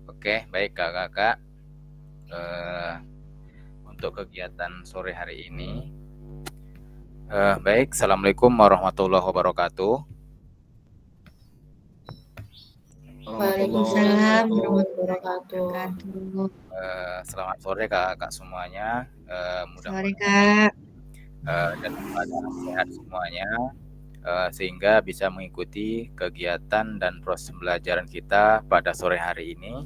Oke, baik kakak-kakak. Untuk kegiatan sore hari ini, baik. Assalamualaikum warahmatullahi wabarakatuh. Waalaikumsalam warahmatullahi wabarakatuh. Selamat sore kakak-kakak semuanya. Sore, Mudah-mudahan Kak. dalam keadaan sehat semuanya, sehingga bisa mengikuti kegiatan dan proses pembelajaran kita pada sore hari ini,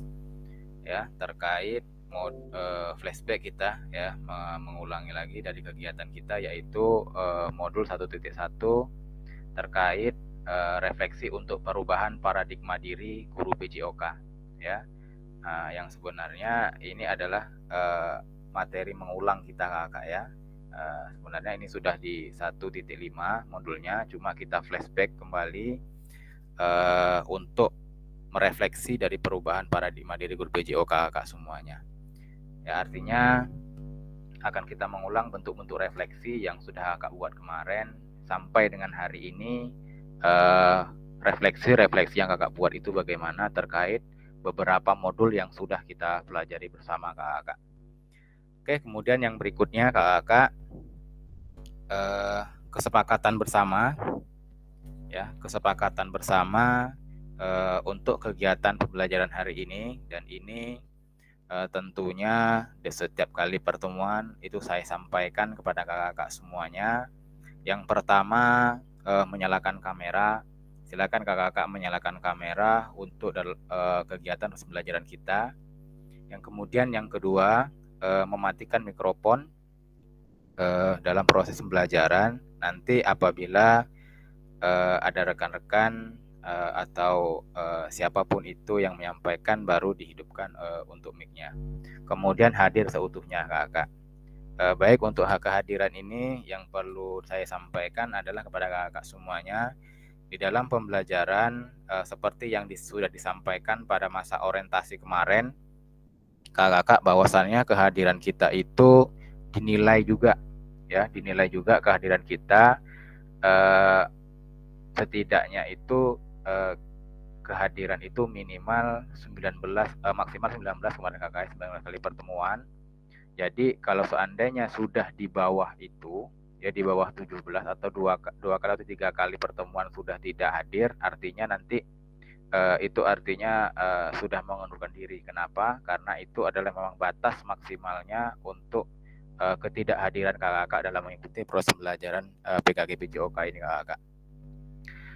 ya, terkait flashback kita, ya, mengulangi lagi dari kegiatan kita, yaitu modul 1.1 terkait refleksi untuk perubahan paradigma diri guru PJOK, ya. Yang sebenarnya ini adalah materi mengulang kita kakak, ya. Sebenarnya ini sudah di 1.5 modulnya, cuma kita flashback kembali untuk merefleksi dari perubahan paradigma diri guru PJOK kakak semuanya. Ya, artinya akan kita mengulang bentuk-bentuk refleksi yang sudah kakak buat kemarin sampai dengan hari ini. Refleksi-refleksi yang kakak buat itu bagaimana terkait beberapa modul yang sudah kita pelajari bersama kakak. Oke, kemudian yang berikutnya kakak, kesepakatan bersama, ya, kesepakatan bersama untuk kegiatan pembelajaran hari ini, dan ini tentunya di setiap kali pertemuan itu saya sampaikan kepada kakak-kakak semuanya. Yang pertama, menyalakan kamera. Silakan kakak-kakak menyalakan kamera untuk kegiatan pembelajaran kita. Yang kemudian yang kedua, mematikan mikrofon dalam proses pembelajaran. Nanti apabila ada rekan-rekan atau siapapun itu yang menyampaikan, baru dihidupkan untuk mic-nya. Kemudian hadir seutuhnya kakak. Baik, untuk kehadiran ini yang perlu saya sampaikan adalah kepada kakak semuanya, di dalam pembelajaran seperti yang sudah disampaikan pada masa orientasi kemarin, kakak bahwasannya kehadiran kita itu dinilai juga, ya, dinilai juga kehadiran kita, setidaknya itu kehadiran itu minimal 19, maksimal 19 kemarin kakak, 19 kali pertemuan. Jadi kalau seandainya sudah di bawah itu, ya di bawah 17 atau dua kali atau 3 kali pertemuan sudah tidak hadir, artinya nanti itu artinya sudah mengundurkan diri. Kenapa? Karena itu adalah memang batas maksimalnya untuk ketidakhadiran kakak dalam mengikuti proses pembelajaran PKG PJOK ini kakak.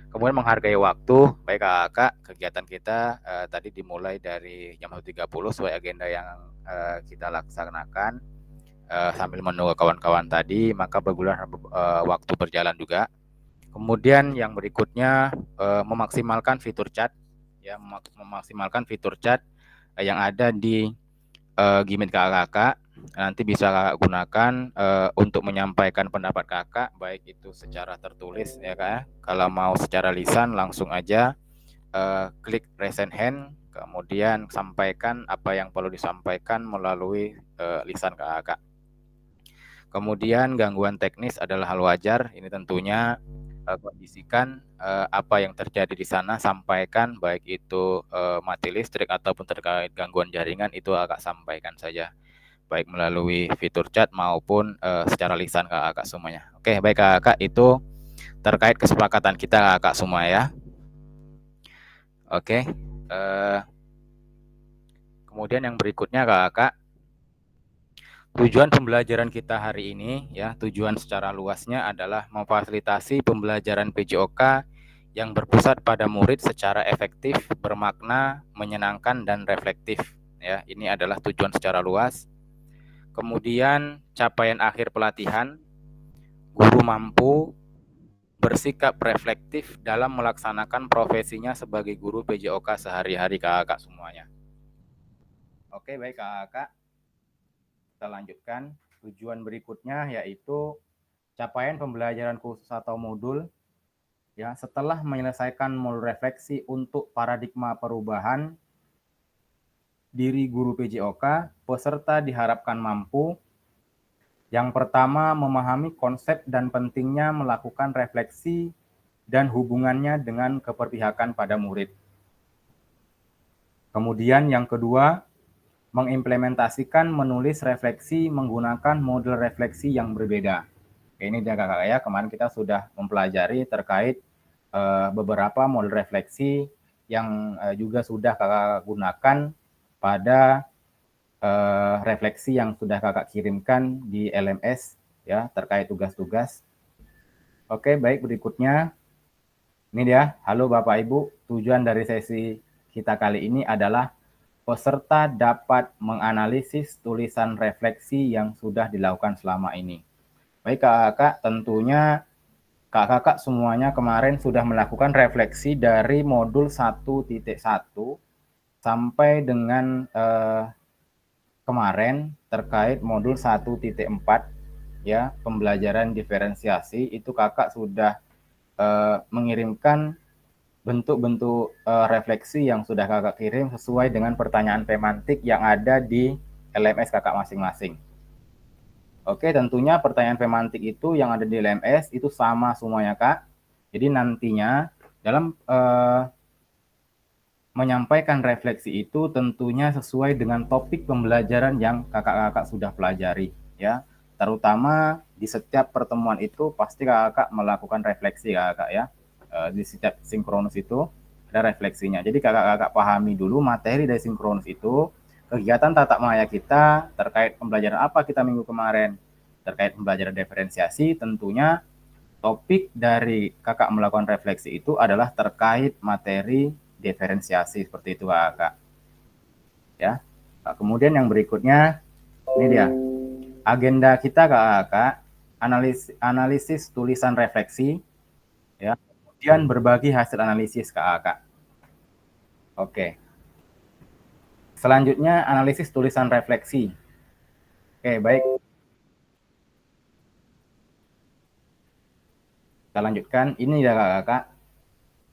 Kemudian menghargai waktu. Baik kakak, kegiatan kita tadi dimulai dari jam 1.30 sesuai agenda yang kita laksanakan. Sambil menunggu kawan-kawan tadi, maka bergulir waktu berjalan juga. Kemudian yang berikutnya, memaksimalkan fitur chat, ya, memaksimalkan fitur chat yang ada di Gimit kakak. Nanti bisa kakak gunakan untuk menyampaikan pendapat kakak, baik itu secara tertulis, ya kak. Kalau mau secara lisan langsung aja klik raise hand, kemudian sampaikan apa yang perlu disampaikan melalui lisan kakak. Kemudian gangguan teknis adalah hal wajar. Ini tentunya kondisikan apa yang terjadi di sana, sampaikan, baik itu mati listrik ataupun terkait gangguan jaringan, itu kakak sampaikan saja, baik melalui fitur chat maupun secara lisan kakak semuanya. Oke, baik kakak, itu terkait kesepakatan kita kakak semua, ya. Oke, kemudian yang berikutnya kakak, tujuan pembelajaran kita hari ini, ya, tujuan secara luasnya adalah memfasilitasi pembelajaran PJOK yang berpusat pada murid secara efektif, bermakna, menyenangkan, dan reflektif. Ya, ini adalah tujuan secara luas. Kemudian capaian akhir pelatihan, guru mampu bersikap reflektif dalam melaksanakan profesinya sebagai guru PJOK sehari-hari kakak semuanya. Oke, baik kakak. Kita lanjutkan. Tujuan berikutnya yaitu capaian pembelajaran khusus atau modul, ya, setelah menyelesaikan modul refleksi untuk paradigma perubahan diri guru PJOK, peserta diharapkan mampu yang pertama memahami konsep dan pentingnya melakukan refleksi dan hubungannya dengan keberpihakan pada murid. Kemudian yang kedua, mengimplementasikan menulis refleksi menggunakan model refleksi yang berbeda. Ini dia kakak ya, kemarin kita sudah mempelajari terkait beberapa model refleksi yang juga sudah kakak gunakan pada refleksi yang sudah kakak kirimkan di LMS ya terkait tugas-tugas. Oke, baik, berikutnya ini dia. Halo Bapak Ibu, tujuan dari sesi kita kali ini adalah peserta dapat menganalisis tulisan refleksi yang sudah dilakukan selama ini. Baik kakak, tentunya kakak semuanya kemarin sudah melakukan refleksi dari modul 1.1 sampai dengan kemarin terkait modul 1.4 ya, pembelajaran diferensiasi. Itu kakak sudah mengirimkan bentuk-bentuk refleksi yang sudah kakak kirim sesuai dengan pertanyaan pemantik yang ada di LMS kakak masing-masing. Oke, tentunya pertanyaan pemantik itu yang ada di LMS itu sama semuanya kak. Jadi nantinya dalam menyampaikan refleksi itu tentunya sesuai dengan topik pembelajaran yang kakak-kakak sudah pelajari ya. Terutama di setiap pertemuan itu pasti kakak melakukan refleksi kakak ya. Di setiap sinkronus itu ada refleksinya. Jadi kakak-kakak pahami dulu materi dari sinkronus itu, kegiatan tatap maya kita terkait pembelajaran apa kita minggu kemarin, terkait pembelajaran diferensiasi. Tentunya topik dari kakak melakukan refleksi itu adalah terkait materi diferensiasi seperti itu kakak ya. Kemudian yang berikutnya ini dia agenda kita kakak, analisis tulisan refleksi ya, kemudian berbagi hasil analisis kakak. Oke, selanjutnya analisis tulisan refleksi. Oke, baik, kita lanjutkan. Ini ya kakak,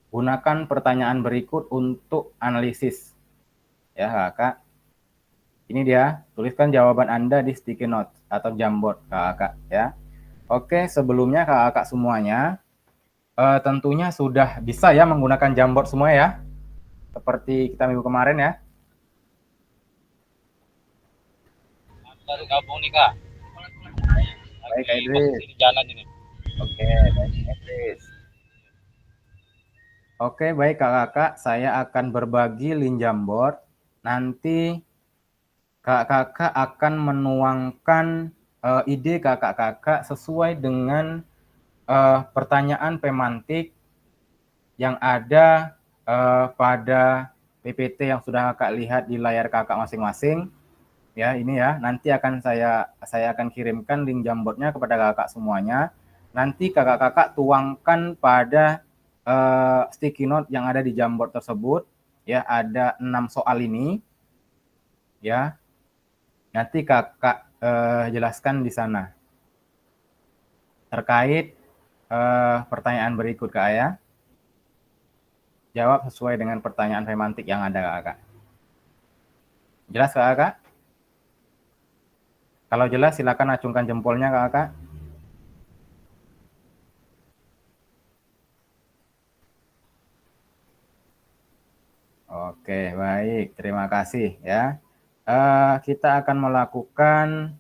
gunakan pertanyaan berikut untuk analisis ya kakak. Ini dia, tuliskan jawaban Anda di sticky note atau Jamboard kakak ya. Oke, sebelumnya kakak semuanya tentunya sudah bisa ya menggunakan Jamboard semua ya. Seperti kita minggu kemarin ya. Baru gabung nih kak. Baik Kak Idris. Di jalan ini. Oke, baik Idris. Oke, baik kakak, saya akan berbagi link Jamboard. Nanti kakak akan menuangkan ide kakak-kakak sesuai dengan pertanyaan pemantik yang ada pada PPT yang sudah kakak lihat di layar kakak masing-masing. Ya, ini ya. Nanti akan saya akan kirimkan link Jamboardnya kepada kakak semuanya. Nanti kakak-kakak tuangkan pada sticky note yang ada di Jamboard tersebut. Ya, ada 6 soal ini. Ya, nanti kakak jelaskan di sana terkait pertanyaan berikut kak ya. Jawab sesuai dengan pertanyaan semantik yang ada kakak. Jelas kakak? Kalau jelas silakan acungkan jempolnya kakak. Oke, baik. Terima kasih ya. Kita akan melakukan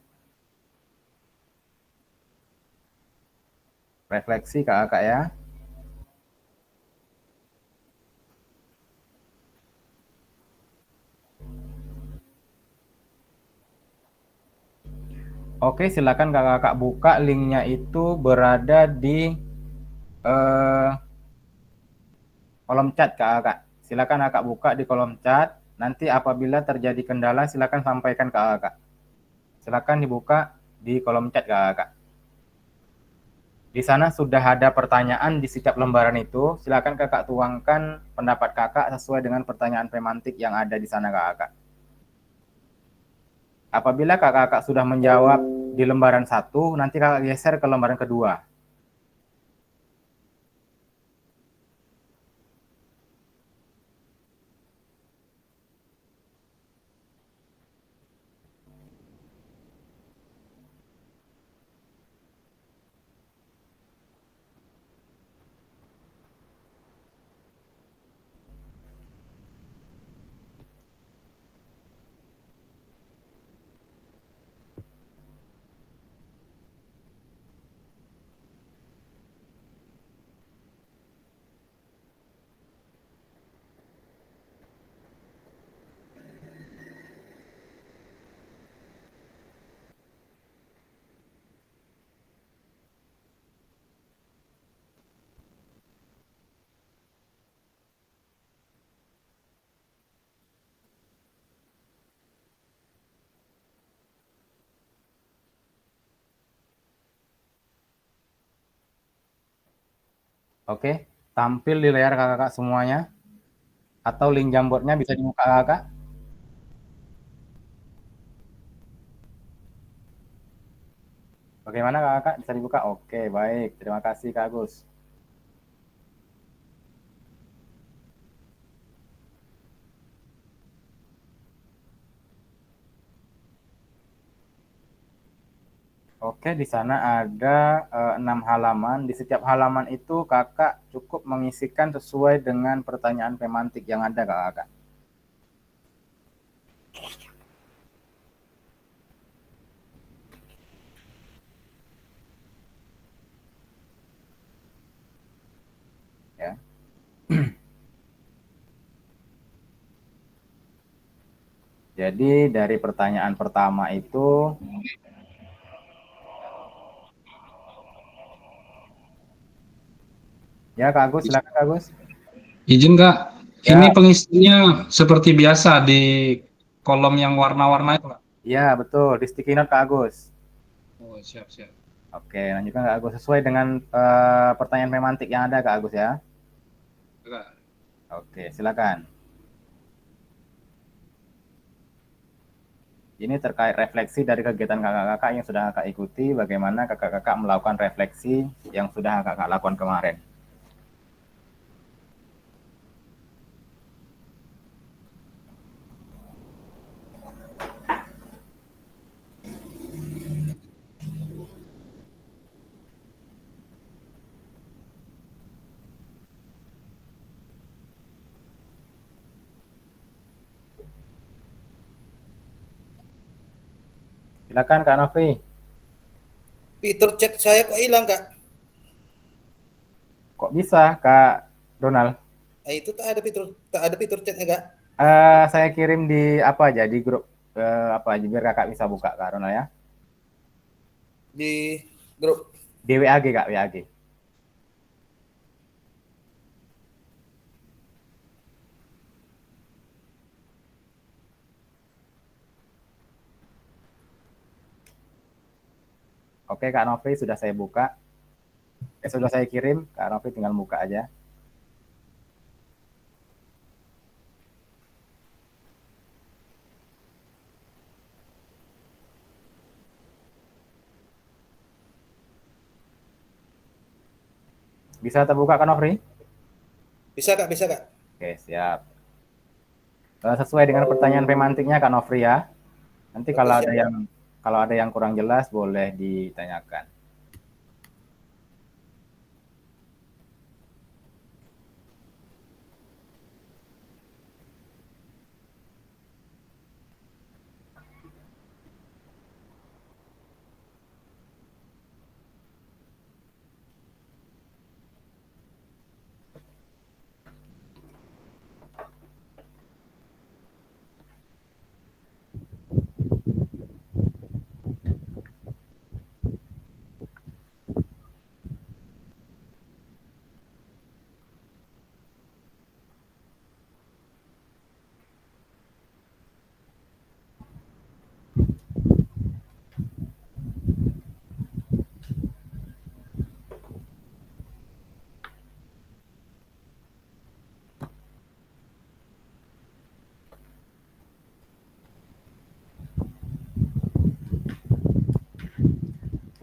refleksi kakak ya. Oke, silakan kakak buka linknya itu berada di kolom chat kakak. Silakan kakak buka di kolom chat. Nanti apabila terjadi kendala silakan sampaikan ke kakak. Silakan dibuka di kolom chat kakak. Di sana sudah ada pertanyaan di setiap lembaran itu. Silakan kakak tuangkan pendapat kakak sesuai dengan pertanyaan pemantik yang ada di sana kakak. Apabila kakak sudah menjawab di lembaran 1, nanti kakak geser ke lembaran kedua. Oke, tampil di layar kakak semuanya. Atau link Jamboardnya bisa dibuka kakak? Bagaimana kakak? Bisa dibuka? Oke, baik. Terima kasih Kak Agus. Oke, di sana ada 6 halaman. Di setiap halaman itu kakak cukup mengisikan sesuai dengan pertanyaan pemantik yang ada kakak. Ya. Jadi dari pertanyaan pertama itu, ya Kak Agus, silakan Kak Agus. Izin Kak, Ya. ini pengisiannya seperti biasa di kolom yang warna-warna itu Kak? Ya, betul. Di sticky note Kak Agus. Oh, siap-siap. Oke, lanjutkan Kak Agus. Sesuai dengan pertanyaan pemantik yang ada Kak Agus ya. Kak. Oke, silakan. Ini terkait refleksi dari kegiatan kakak-kakak yang sudah kakak ikuti, bagaimana kakak-kakak melakukan refleksi yang sudah kakak lakukan kemarin. Silakan Kak Novi. Fitur chat saya kok hilang, Kak? Kok bisa Kak Donald? Itu tak ada fitur chatnya, Kak. Saya kirim di apa aja, di grup apa aja, biar kakak bisa buka Kak Donald ya. Di grup. Di WAG Kak, WAG. Oke Kak Novi, sudah saya buka. Sudah saya kirim, Kak Novi tinggal buka aja. Bisa terbuka Kak Novi? Bisa, Kak, bisa, Kak. Oke, siap. Sesuai dengan pertanyaan pemantiknya Kak Nofri ya. Nanti Oke, kalau siap. ada yang kurang jelas boleh ditanyakan.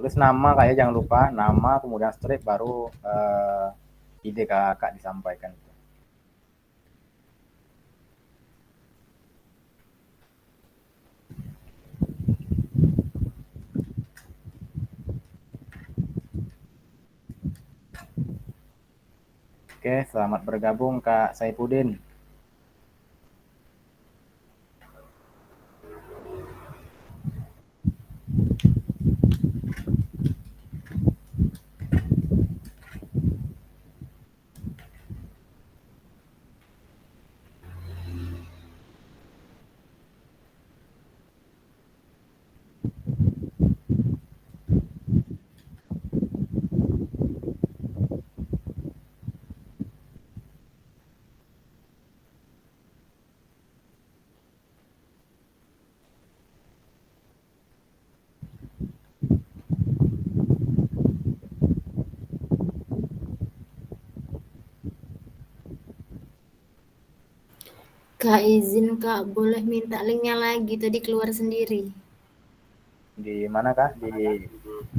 Tulis nama kayak jangan lupa, nama kemudian strip baru ide kakak disampaikan. Oke, selamat bergabung Kak Saipudin. Kak izin Kak, boleh minta linknya lagi, tadi keluar sendiri. Di mana Kak?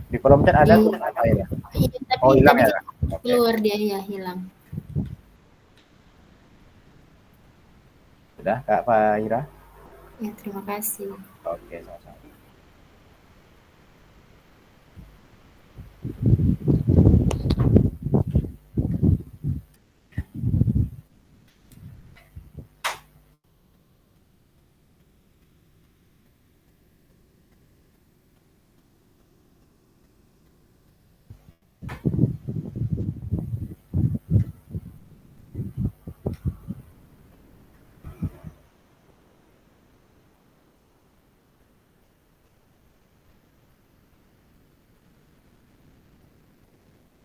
Di kolom chat ada Di, tuh Kak Faira. iya, tapi Oh, hilang tadi ya kan Kak? Oke. keluar dia ya, hilang. Sudah Kak Faira? Ya, terima kasih. Oke, sama-sama.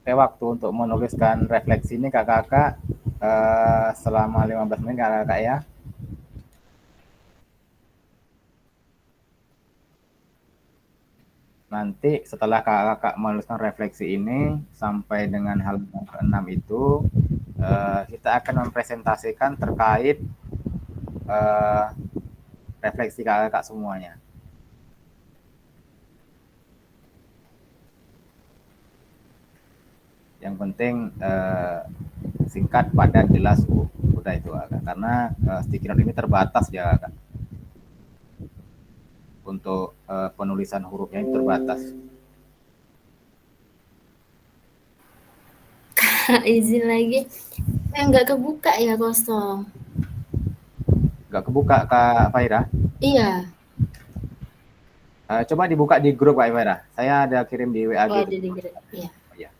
Oke, waktu untuk menuliskan refleksi ini kakak-kakak selama 15 menit kakak-kakak ya. Nanti setelah kakak-kakak menuliskan refleksi ini sampai dengan halaman ke-6 itu kita akan mempresentasikan terkait refleksi kakak-kakak semuanya. Yang penting singkat, padat, jelas, udah itu kakak. Karena sticky note ini terbatas ya kakak. Untuk penulisan hurufnya itu terbatas. Kak izin lagi, nggak kebuka ya kosong. Nggak kebuka Kak Faira? Iya. Coba dibuka di grup Kak Faira. Saya ada kirim di WA Oh, gitu. ada di grup. Iya. Iya.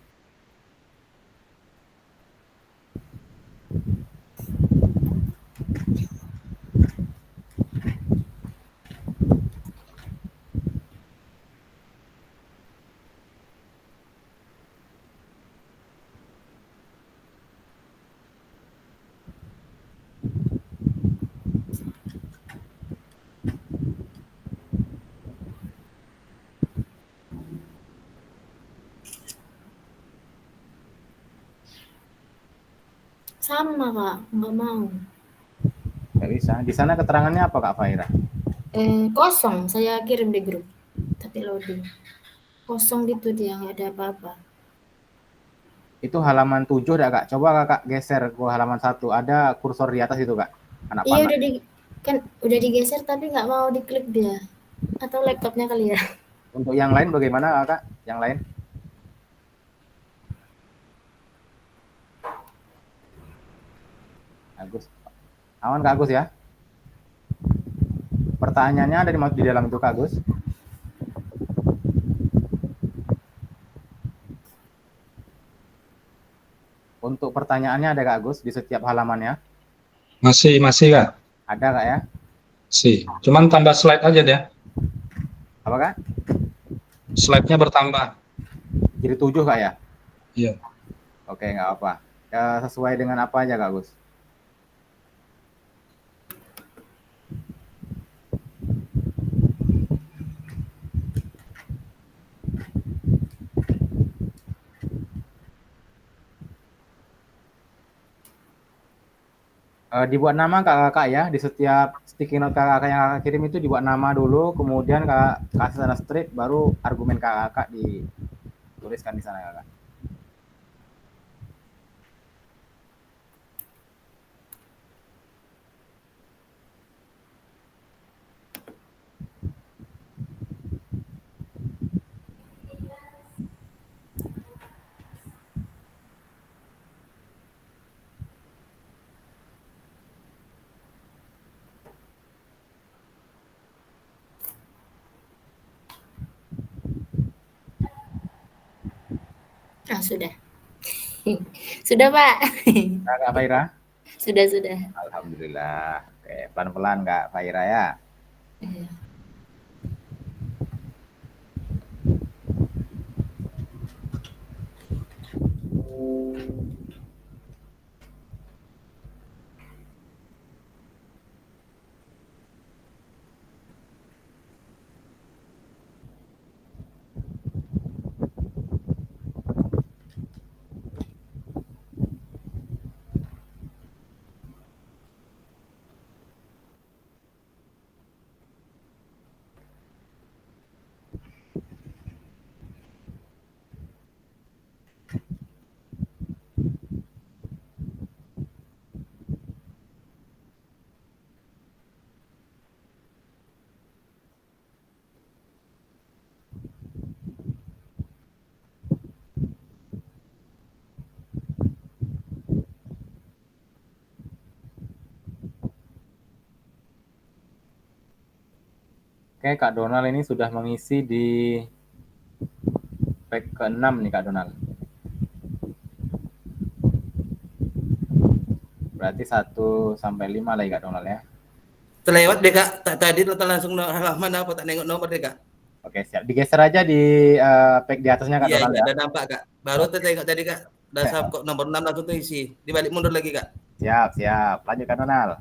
Sama Kak, nggak mau. Nggak bisa. Di sana keterangannya apa Kak Faira? Kosong, saya kirim di grup. Tapi loading. Kosong gitu dia, nggak ada apa-apa. Itu halaman 7 dah Kak. Coba Kakak geser ke halaman 1. Ada kursor di atas itu Kak. Anak Iya panah. kan udah digeser tapi nggak mau diklik dia. Atau laptopnya kali ya. Untuk yang lain bagaimana Kak? Yang lain? Agus. Aman Kak Agus ya? Pertanyaannya ada di dalam itu Kak Agus. Untuk pertanyaannya ada Kak Agus di setiap halamannya? Masih Kak. Ada Kak ya? Sih. Cuman tambah slide aja deh. Apa Kak? Slide-nya bertambah. Jadi 7 Kak ya? Iya. Oke, nggak apa. Sesuai dengan apa aja Kak Agus? Dibuat nama kakak ya, di setiap sticky note kakak yang kakak kirim itu dibuat nama dulu, kemudian kakak kasih tanda strip, baru argumen kakak dituliskan di sana kakak. Ah, sudah. Sudah, Pak. Kak Faira? Sudah. Alhamdulillah. Oke, pelan-pelan Kak Faira ya. Iya. Oke, Kak Donald ini sudah mengisi di page ke-6 nih Kak Donald. Berarti 1 sampai 5 lagi Kak Donald ya. Terlewat deh Kak. Tadi langsung halaman apa tak nengok nomor deh Kak. Oke, siap. Digeser aja di page di atasnya Kak Iya, Donald iya, ya. udah nampak Kak. Baru tengok tadi Kak. Udah kok nomor 6 langsung terisi. Dibalik mundur lagi Kak. Siap, siap. Lanjut Kak Donald.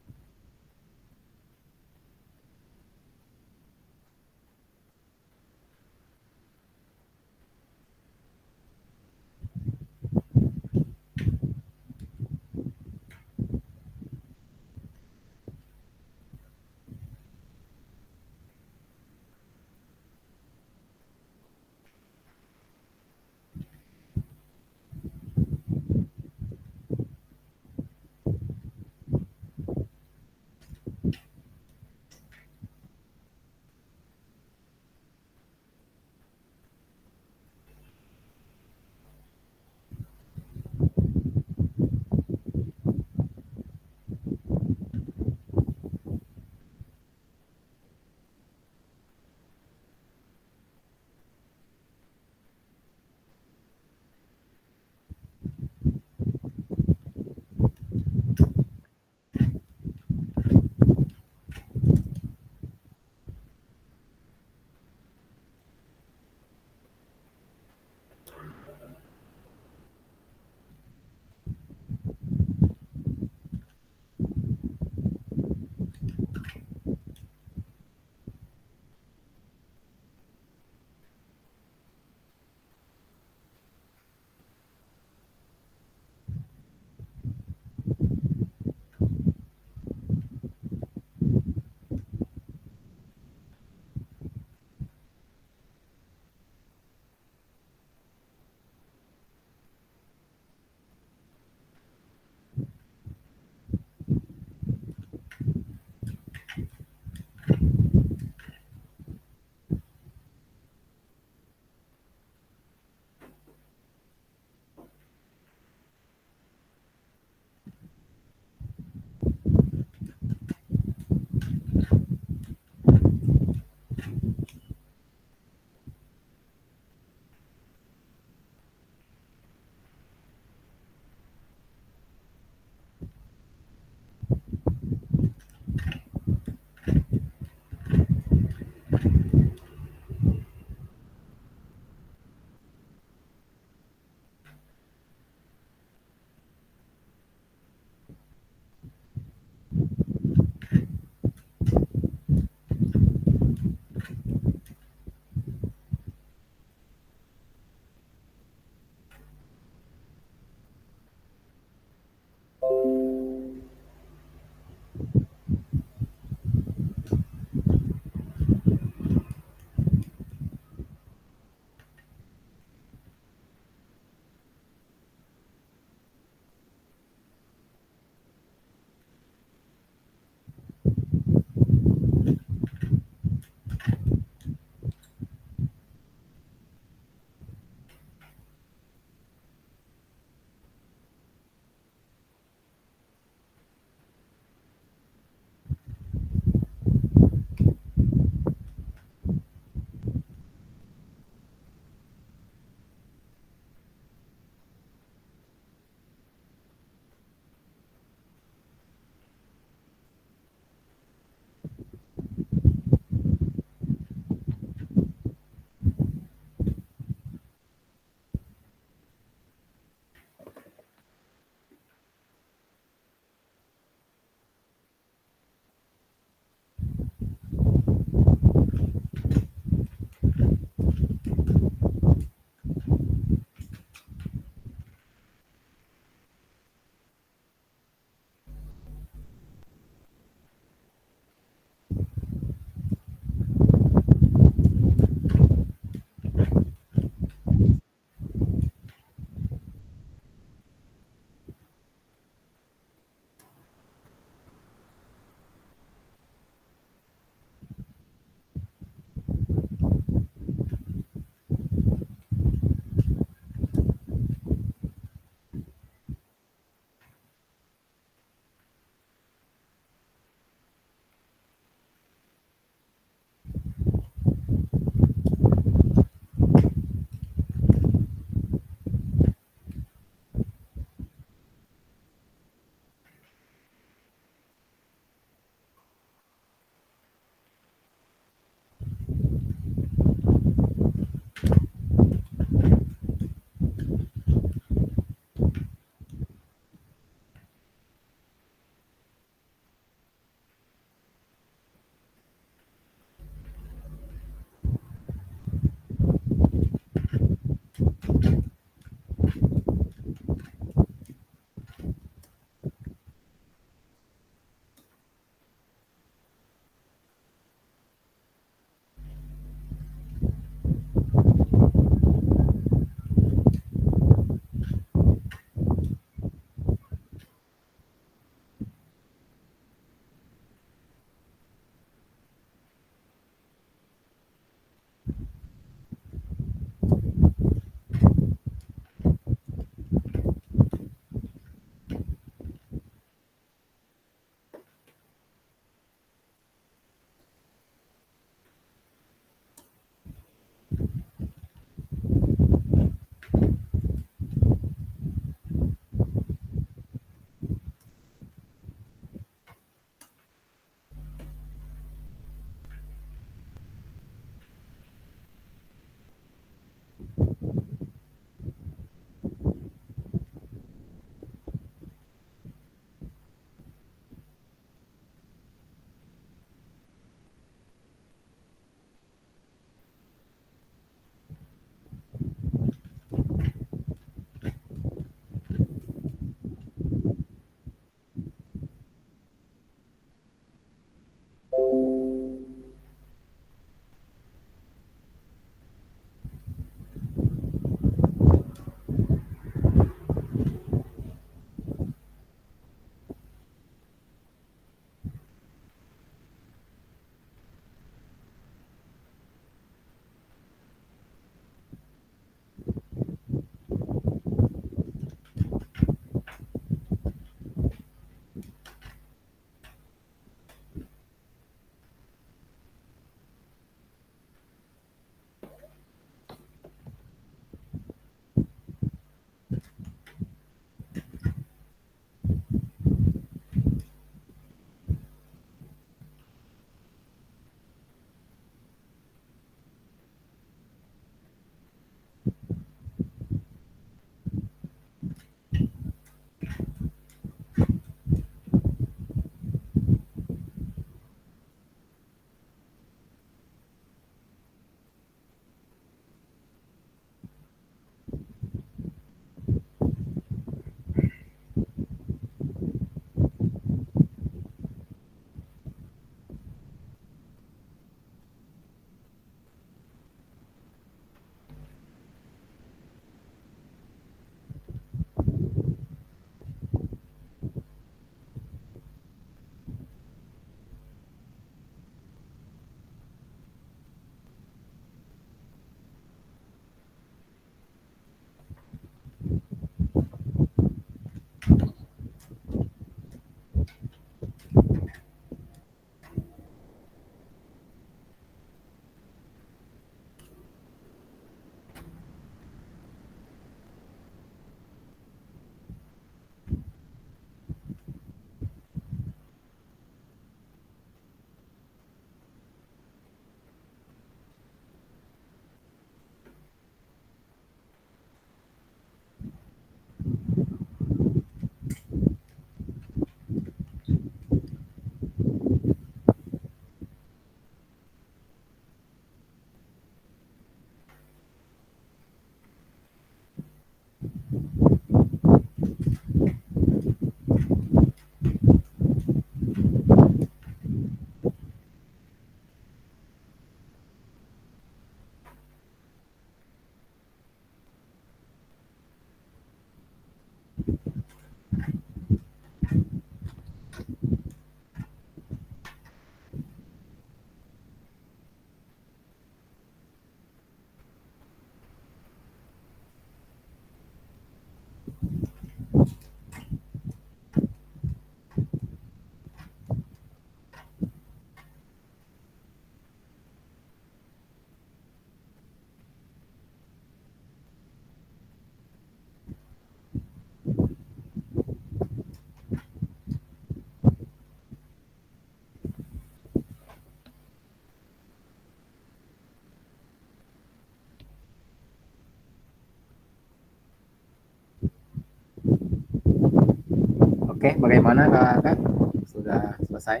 Oke, bagaimana Kakak? Sudah selesai?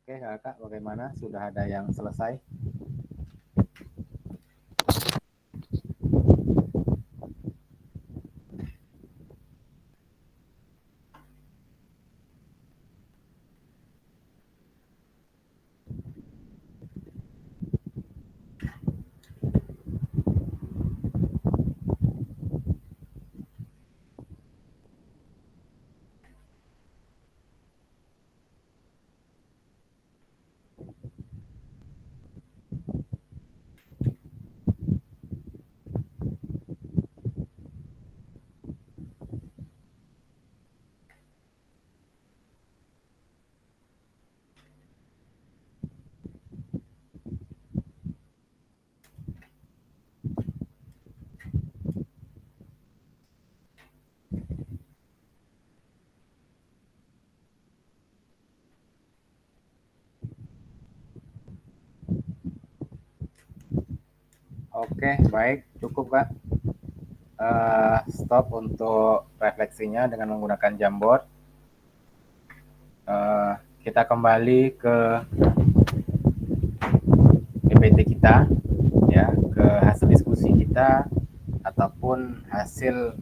Oke kakak, bagaimana? Sudah ada yang selesai? Oke, baik, cukup Kak. Stop untuk refleksinya dengan menggunakan Jamboard. Kita kembali ke PPT kita, ya, ke hasil diskusi kita ataupun hasil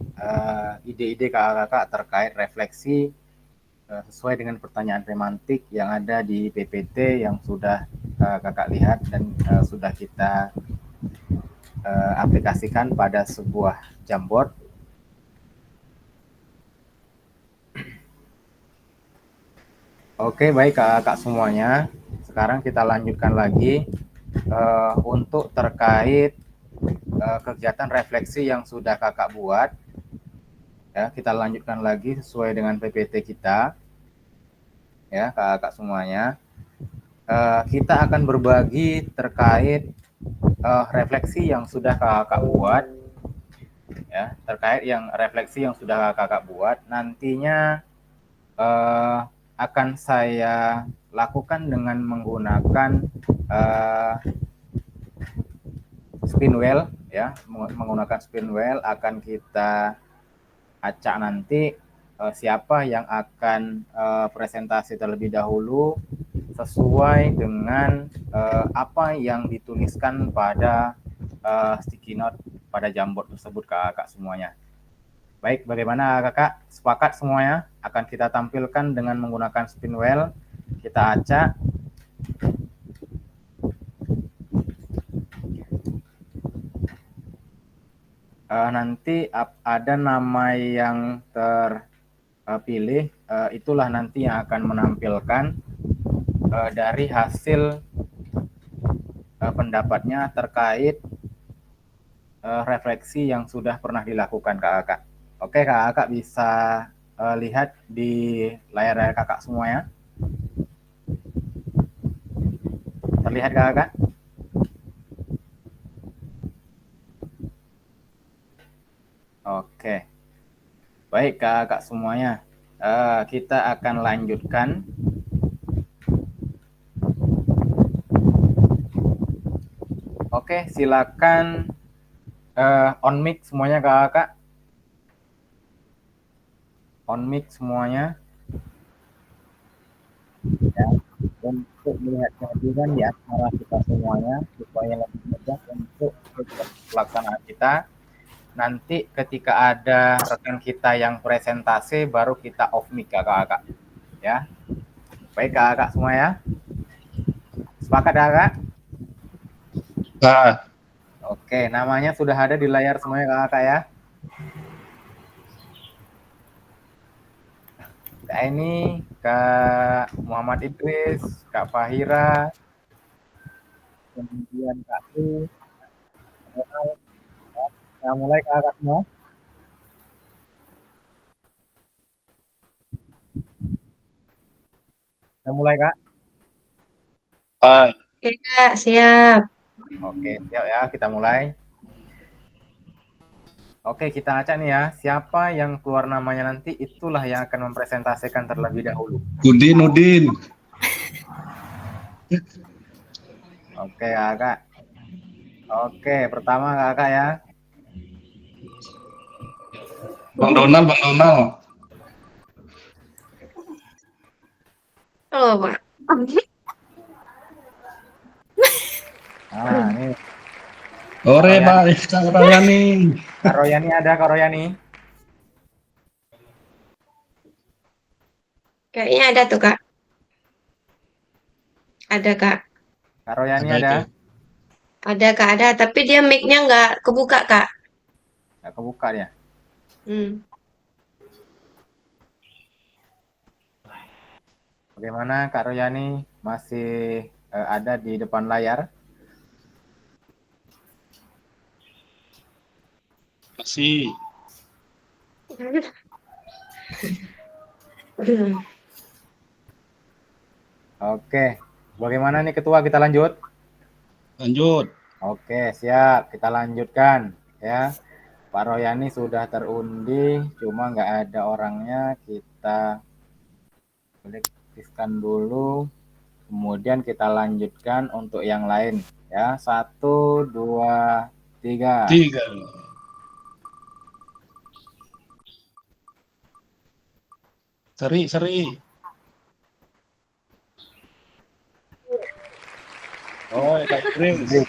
ide-ide kakak-kakak terkait refleksi sesuai dengan pertanyaan semantik yang ada di PPT yang sudah kakak lihat dan sudah kita aplikasikan pada sebuah Jamboard. Oke, baik kakak semuanya. Sekarang kita lanjutkan lagi untuk terkait kegiatan refleksi yang sudah kakak buat. Ya, kita lanjutkan lagi sesuai dengan PPT kita. Ya, kakak semuanya. Kita akan berbagi terkait refleksi yang sudah kakak buat. Ya, terkait yang refleksi yang sudah kakak buat, nantinya akan saya lakukan dengan menggunakan spin wheel, ya, menggunakan spin wheel akan kita acak nanti siapa yang akan presentasi terlebih dahulu sesuai dengan apa yang dituliskan pada sticky note pada Jamboard tersebut kakak semuanya. Baik, bagaimana kakak? Sepakat semuanya? Akan kita tampilkan dengan menggunakan spin wheel. Kita acak. Nanti ada nama yang terpilih, itulah nanti yang akan menampilkan dari hasil pendapatnya terkait refleksi yang sudah pernah dilakukan kakak. Oke, kakak bisa lihat di layar kakak semuanya. Terlihat kakak? Oke. Baik kakak semuanya. Kita akan lanjutkan. Oke, silakan on mic semuanya kakak. On mic semuanya. Ya, untuk melihat kehadiran di antara kita semuanya supaya lebih mudah untuk pelaksanaan kita. Nanti ketika ada rekan kita yang presentasi baru kita off mic kakak-kakak. Ya. Baik kakak semua ya. Sepakat kakak? Oke, namanya sudah ada di layar semuanya kakak ya. Kak Eni, Kak Muhammad Idris, Kak Fahira, kemudian Kak Su, Donald, ya. Kita mulai Kak semua. Kita mulai Kak. Oke, Kak, siap. Oke, siap ya, kita mulai. Oke, kita acak nih ya. Siapa yang keluar namanya nanti, itulah yang akan mempresentasikan terlebih dahulu. Udin. Oke, Kakak. Oke, pertama Kakak ya. Bang Donald. Halo, Pak. Nah, ini Ore Pak, Kak Royani. Kak Royani ada, Kak Royani. Kayaknya ada tuh, Kak. Ada, Kak. Kak Royani Ada ada. itu. Ada, Kak, ada. Tapi dia mic-nya nggak kebuka, Kak. Nggak kebuka dia. Bagaimana Kak Royani, masih ada di depan layar? Masih. Oke, bagaimana nih Ketua, kita lanjut? Lanjut. Oke, siap. Kita lanjutkan ya. Pak Royani sudah terundi, cuma nggak ada orangnya. Kita aktifkan dulu. Kemudian kita lanjutkan untuk yang lain ya. 1, 2, 3. 3. Seri. Oh, Kak Idris.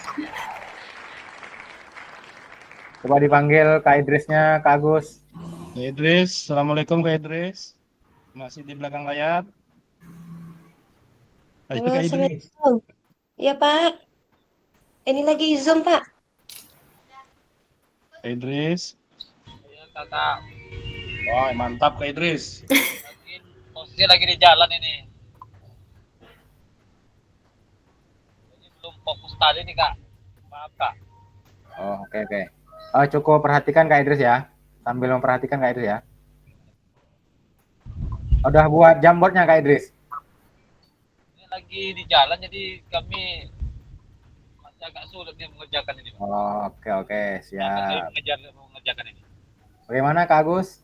Coba dipanggil Kak Idrisnya, Kak Agus. Kak Idris, Assalamualaikum Kak Idris. Masih di belakang layar. Ayo Halo, Kak Idris. Assalamualaikum. Iya, Pak. Ini lagi Zoom, Pak. Kak Idris. Iya kakak. Wah, mantap Kak Idris. Posisi lagi di jalan ini. Ini belum fokus tadi nih kak. Maaf kak. Oh, oke. Cukup perhatikan Kak Idris ya. Sambil memperhatikan Kak Idris ya. Udah buat jambornya Kak Idris? Ini lagi di jalan jadi kami masih agak sulit nih mengerjakan ini. Oh, oke, siap. mengerjakan ini. Bagaimana Kak Agus?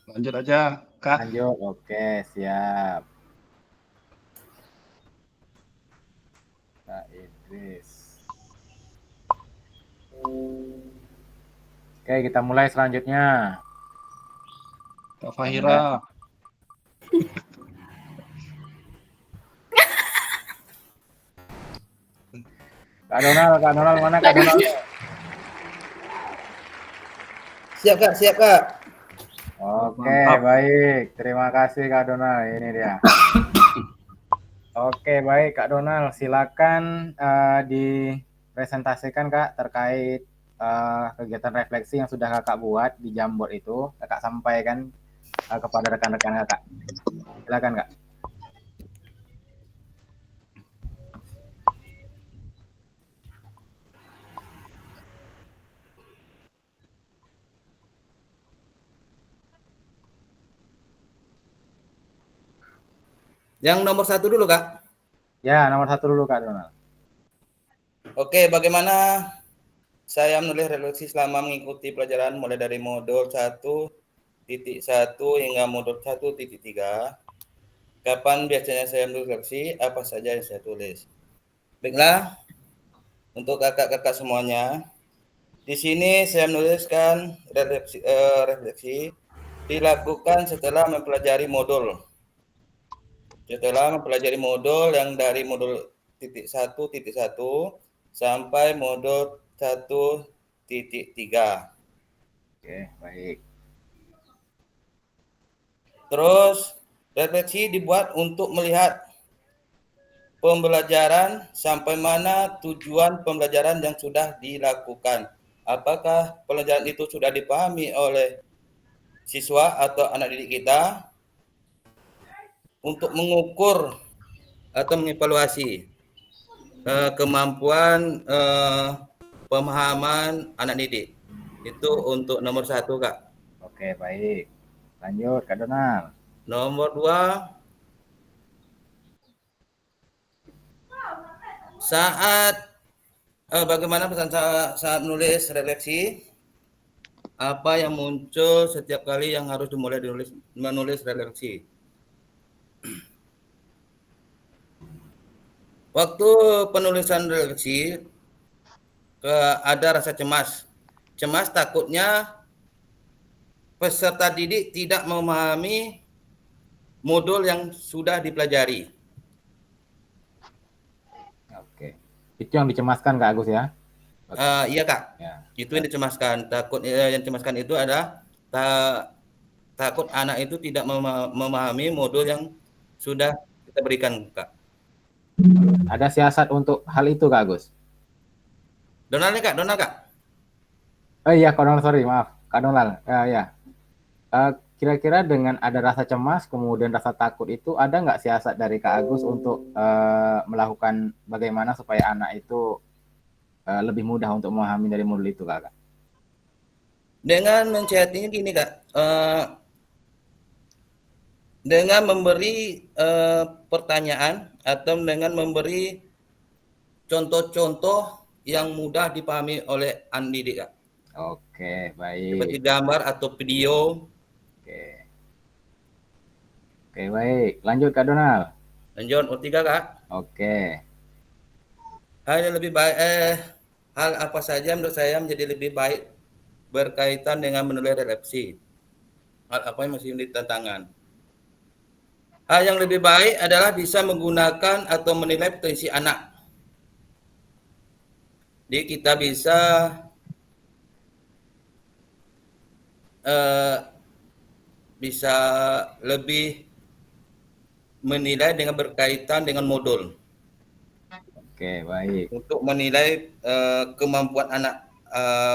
Lanjut aja, Kak. Lanjut, oke, siap. Kak Idris. Oke, kita mulai selanjutnya. Kak Fahira. Kak Donald mana Kak Donald? Siap Kak. Oke, Mantap. baik. Terima kasih Kak Donald. Ini dia. Oke, baik Kak Donald. Silakan dipresentasikan Kak terkait kegiatan refleksi yang sudah Kakak buat di Jamboard itu. Kakak sampaikan kepada rekan-rekan Kakak. Silakan Kak. Yang nomor 1 dulu Kak. Ya, nomor 1 dulu Kak Donald. Oke, bagaimana saya menulis refleksi selama mengikuti pelajaran mulai dari modul 1.1 hingga modul 1.3. Kapan biasanya saya menulis refleksi? Apa saja yang saya tulis? Baiklah, untuk kakak-kakak semuanya, di sini saya menuliskan refleksi dilakukan setelah mempelajari modul. Setelah mempelajari modul yang dari modul 1.1 sampai modul 1.3. Oke, baik. Terus refleksi dibuat untuk melihat pembelajaran sampai mana tujuan pembelajaran yang sudah dilakukan. Apakah pelajaran itu sudah dipahami oleh siswa atau anak didik kita? Untuk mengukur atau mengevaluasi kemampuan pemahaman anak didik. Itu untuk nomor 1, Kak. Oke, baik. Lanjut, Kak Donald. Nomor 2, bagaimana pesan saat menulis refleksi? Apa yang muncul setiap kali yang harus dimulai menulis refleksi? Waktu penulisan refleksi ada rasa cemas. Cemas takutnya peserta didik tidak memahami modul yang sudah dipelajari. Oke. Itu yang dicemaskan Kak Agus ya? Iya Kak, Ya. itu yang dicemaskan. Yang dicemaskan itu adalah takut anak itu tidak memahami modul yang sudah kita berikan Kak. Ada siasat untuk hal itu Kak Agus? Donald Kak. Oh iya, Kak Donald, sorry, maaf. Kak Donald, ya. Kira-kira dengan ada rasa cemas, kemudian rasa takut itu, ada nggak siasat dari Kak Agus untuk melakukan bagaimana supaya anak itu lebih mudah untuk memahami dari modul itu, Kak? Dengan mensiasatinya gini Kak, dengan memberi pertanyaan atau dengan memberi contoh-contoh yang mudah dipahami oleh anak didik Kak. Oke, baik. Seperti gambar atau video. Oke, baik. Lanjut Kak Donald. Lanjut, O3 Kak. Oke. Hal apa saja menurut saya menjadi lebih baik berkaitan dengan menulis refleksi? Hal apa yang masih menjadi tantangan? Hal yang lebih baik adalah bisa menggunakan atau menilai potensi anak. Jadi kita bisa lebih menilai dengan berkaitan dengan modul. Oke, baik. Untuk menilai kemampuan anak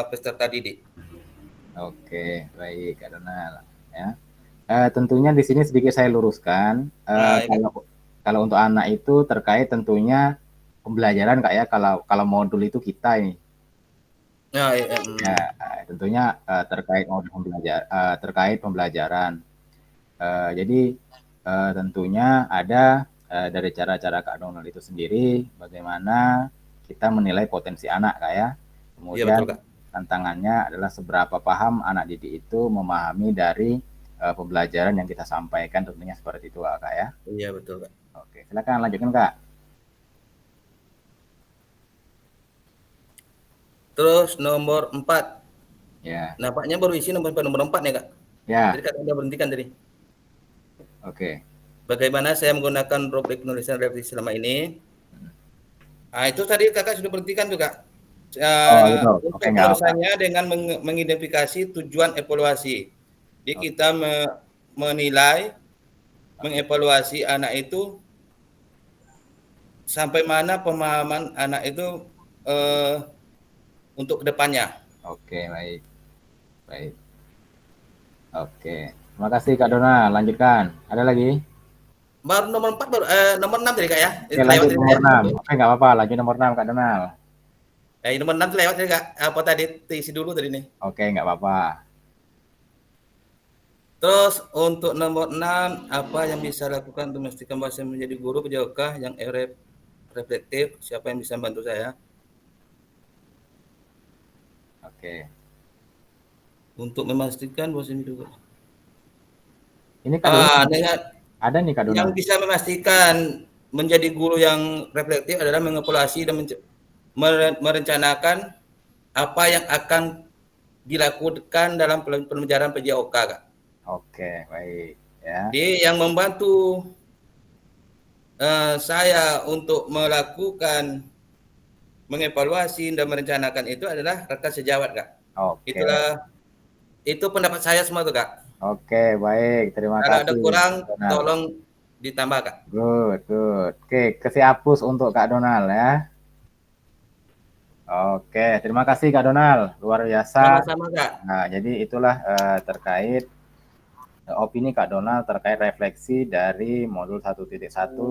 peserta didik. Oke, baik Kak Donald. Ya. Tentunya di sini sedikit saya luruskan. Kalau untuk anak itu terkait tentunya pembelajaran Kak ya. Kalau modul itu kita ini. Tentunya terkait pembelajaran. Jadi tentunya ada dari cara-cara Kak Donald itu sendiri bagaimana kita menilai potensi anak Kak ya. Kemudian betul, Kak. Tantangannya adalah seberapa paham anak didik itu memahami dari pembelajaran yang kita sampaikan, tentunya seperti itu Kak ya. Iya betul Kak. Oke, silakan lanjutkan Kak. Terus nomor 4. Ya. Nampaknya baru isi nomor 4 nih Kak. Ya. Jadi Kak udah berhentikan tadi. Oke. Bagaimana saya menggunakan rubrik penulisan refleksi selama ini? Itu tadi Kakak sudah berhentikan tuh Kak. Untuk penulisannya dengan mengidentifikasi tujuan evaluasi. Jadi kita menilai, mengevaluasi anak itu sampai mana pemahaman anak itu untuk kedepannya. Oke, baik. Baik. Oke. Terima kasih Kak Donald. Lanjutkan. Ada lagi? Baru nomor 4, nomor 6 tadi Kak ya? Oke, lanjut nomor 6. Oke, nggak apa-apa. Lanjut nomor 6 Kak Donald. Nomor 6 lewat tadi Kak. Apa tadi? Isi dulu tadi nih. Oke, nggak apa-apa. Terus untuk nomor 6, apa yang bisa lakukan untuk memastikan bahwa saya menjadi guru PJOK yang reflektif? Siapa yang bisa bantu saya? Oke. Untuk memastikan bahwa saya menjadi guru. Ini Kak ada nih Kak Donald. Yang bisa memastikan menjadi guru yang reflektif adalah mengevaluasi dan merencanakan apa yang akan dilakukan dalam pembelajaran PJOK Kak. Oke, baik. Ya. Jadi yang membantu saya untuk melakukan mengevaluasi dan merencanakan itu adalah rekan sejawat Kak. Oke. Itu pendapat saya semua tuh Kak. Oke, baik. Terima kasih. Kalau ada kurang, tolong ditambah Kak. Good. Oke, kasih hapus untuk Kak Donald ya. Oke, terima kasih Kak Donald. Luar biasa. Sama-sama Kak. Nah, jadi itulah terkait opini Kak Donald terkait refleksi dari modul 1.1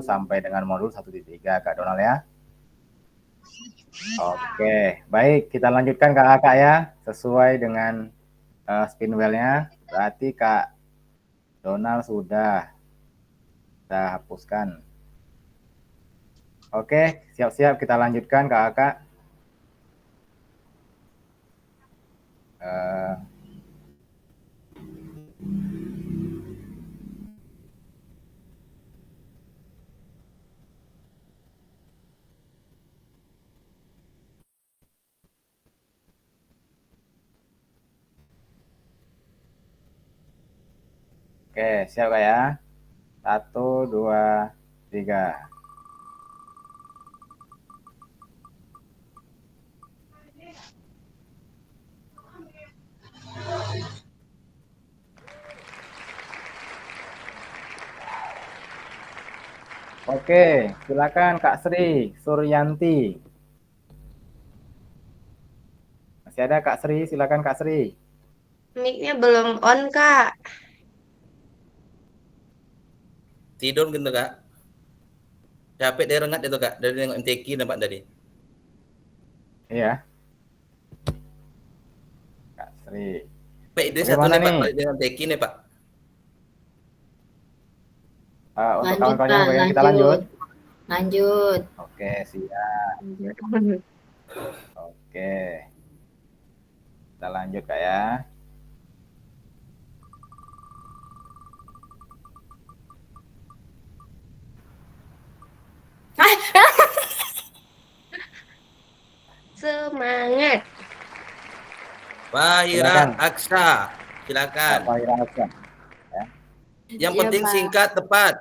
sampai dengan modul 1.3 Kak Donald ya. Oke, baik. Kita lanjutkan Kakak ya, sesuai dengan spin wheel-nya. Berarti Kak Donald sudah kita hapuskan. Oke, siap-siap kita lanjutkan Kakak. Oke, siap Kak ya. 1, 2, 3. Oke, silakan Kak Sri Suryanti. Masih ada Kak Sri, silakan Kak Sri. Mic-nya belum on, Kak. Tidur gitu Kak. Capek dari rengat itu Kak, dari nengok MTQ nampak tadi. Iya. Kak Sri. Pak, itu satu Bagaimana nih Pak, nih? balik dengan MTQ nih Pak. Untuk Lanjut, kawan-kawan yang Pak, bagaimana kita lanjut? Lanjut. Oke, siap. Oke. Kita lanjut Kak ya. Semangat. Fahira Silakan. Aksa, silakan. Pak Fahira Aksa. Yang Iya, penting Pak. singkat, tepat.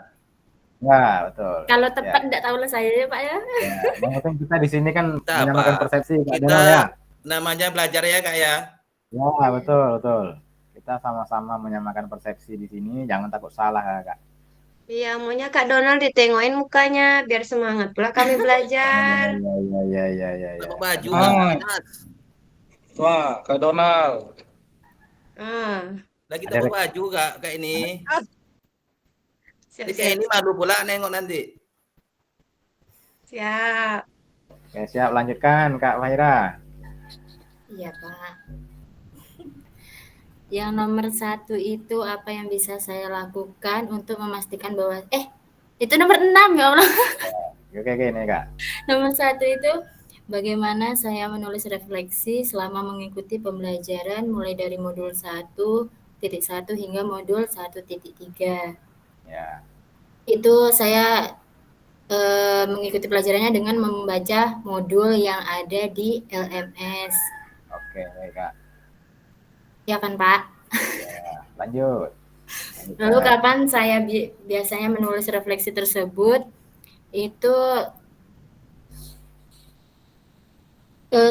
Ya, betul. Kalau tepat enggak tahu lah saya ya, Pak ya. Ya, yang penting kita di sini kan Kita menyamakan apa? persepsi Kak Kita Donald ya. namanya belajar ya Kak ya. Ya, betul, betul. Kita sama-sama menyamakan persepsi di sini, jangan takut salah Kak. Iya, maunya Kak Donald ditengokin mukanya biar semangat pula kami belajar. Ya. Dapat baju Ah. Kak. Mas. Wah, Kak Donald. Lagi Ada dapat baju Kak kayak ini. Jadi kayak Siap-siap. ini malu pula nengok nanti. Siap. Oke, siap lanjutkan Kak Fahira. Iya, Pak. Yang nomor 1 itu apa yang bisa saya lakukan untuk memastikan bahwa itu nomor 6 ya Allah. Oke, ini Kak. Nomor 1 itu bagaimana saya menulis refleksi selama mengikuti pembelajaran mulai dari modul 1.1 hingga modul 1.3. Ya. Itu saya mengikuti pelajarannya dengan membaca modul yang ada di LMS. Oke, baik Kak. Ya kan, Pak? Ya, lanjut. Lalu kapan saya biasanya menulis refleksi tersebut? Itu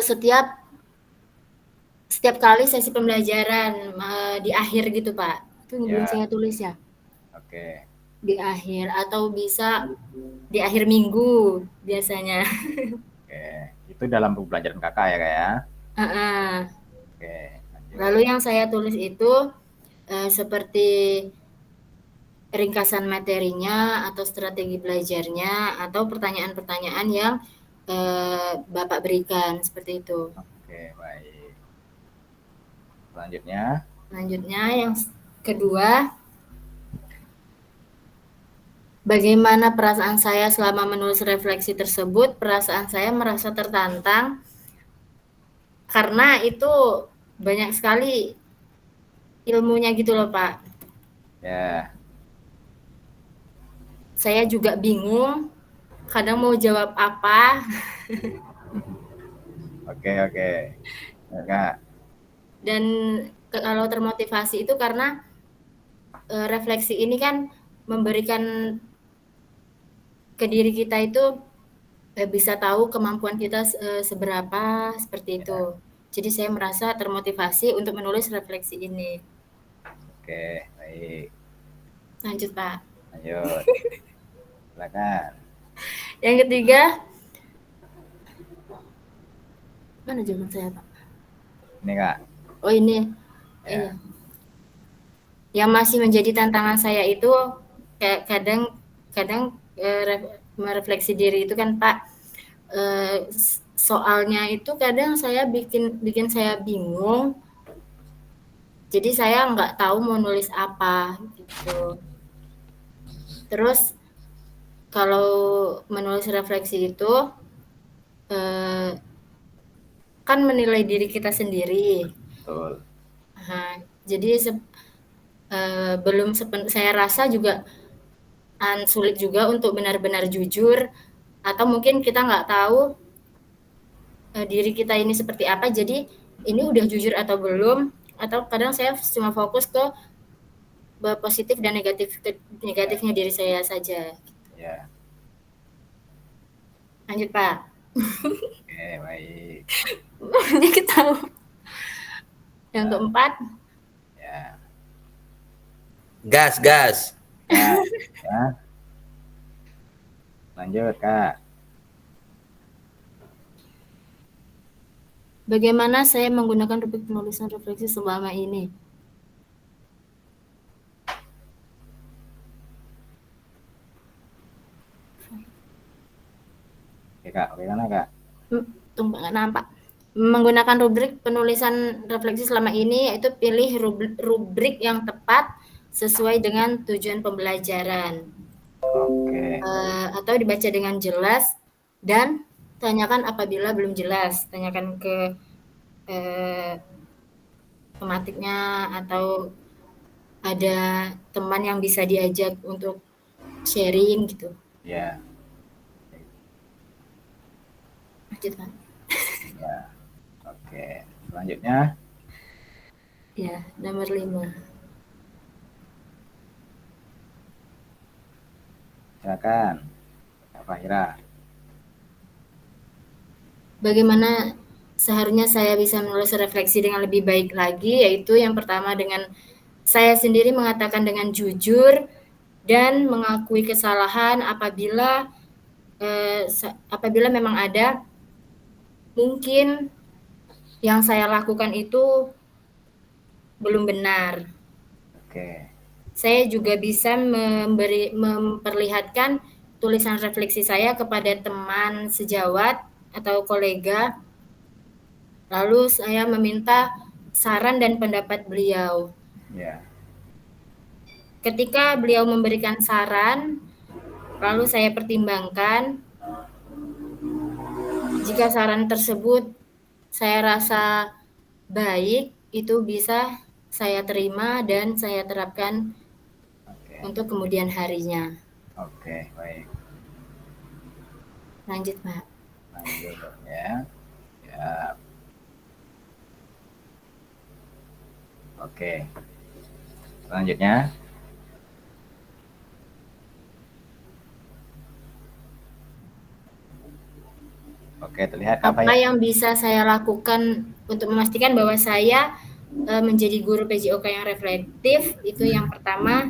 setiap kali sesi pembelajaran di akhir gitu, Pak. Itu belum saya tulis ya. Oke. Di akhir atau bisa di akhir minggu biasanya. Oke, itu dalam pembelajaran Kakak ya Kak ya. Oke, lanjut. Lalu yang saya tulis itu seperti ringkasan materinya atau strategi belajarnya atau pertanyaan-pertanyaan yang Bapak berikan seperti itu. Oke, baik. Selanjutnya yang kedua, bagaimana perasaan saya selama menulis refleksi tersebut? Perasaan saya merasa tertantang karena itu banyak sekali ilmunya gitu loh, Pak. Ya. Saya juga bingung, kadang mau jawab apa. Oke. Kak. Dan kalau termotivasi itu karena refleksi ini kan memberikan ke diri kita itu bisa tahu kemampuan kita seberapa seperti itu. Jadi saya merasa termotivasi untuk menulis refleksi ini. Oke, baik. Lanjut, Pak. Lanjut. Silakan. Yang ketiga, mana jawaban saya, Pak? Ini Kak. Oh ini. Ya. Yang masih menjadi tantangan saya itu kadang merefleksi diri itu kan Pak, soalnya itu kadang saya bikin saya bingung. Jadi saya nggak tahu mau nulis apa gitu. Terus kalau menulis refleksi itu kan menilai diri kita sendiri. Betul. Nah, jadi saya rasa juga sulit juga untuk benar-benar jujur, atau mungkin kita nggak tahu diri kita ini seperti apa, jadi ini udah jujur atau belum, atau kadang saya cuma fokus ke positif dan negatifnya diri saya saja. Ya. Lanjut Pak. Oke, baik. Ini kita yang keempat. Ya. Gas. Ya. Lanjut Kak. Bagaimana saya menggunakan rubrik penulisan refleksi selama ini? Oke Kak, bagaimana Kak? Tunggu, nggak nampak. Menggunakan rubrik penulisan refleksi selama ini, yaitu pilih rubrik yang tepat sesuai dengan tujuan pembelajaran. Oke. Atau dibaca dengan jelas dan tanyakan apabila belum jelas. Tanyakan ke pematiknya atau ada teman yang bisa diajak untuk sharing gitu. Ya. Lanjut Pak. Ya. Oke. Selanjutnya. Ya, nomor 5. Silakan Kak Fahira. Bagaimana seharusnya saya bisa menulis refleksi dengan lebih baik lagi, yaitu yang pertama dengan saya sendiri mengatakan dengan jujur dan mengakui kesalahan apabila memang ada mungkin yang saya lakukan itu belum benar. Oke. Saya juga bisa memperlihatkan tulisan refleksi saya kepada teman sejawat atau kolega. Lalu saya meminta saran dan pendapat beliau. Ya. Ketika beliau memberikan saran, lalu saya pertimbangkan. Jika saran tersebut saya rasa baik, itu bisa saya terima dan saya terapkan untuk kemudian harinya. Oke, baik. Lanjut, Pak. Lanjut ya. Ya. Oke. Selanjutnya. Oke, terlihat apa yang bisa saya lakukan untuk memastikan bahwa saya menjadi guru PJOK yang reflektif? Itu yang pertama,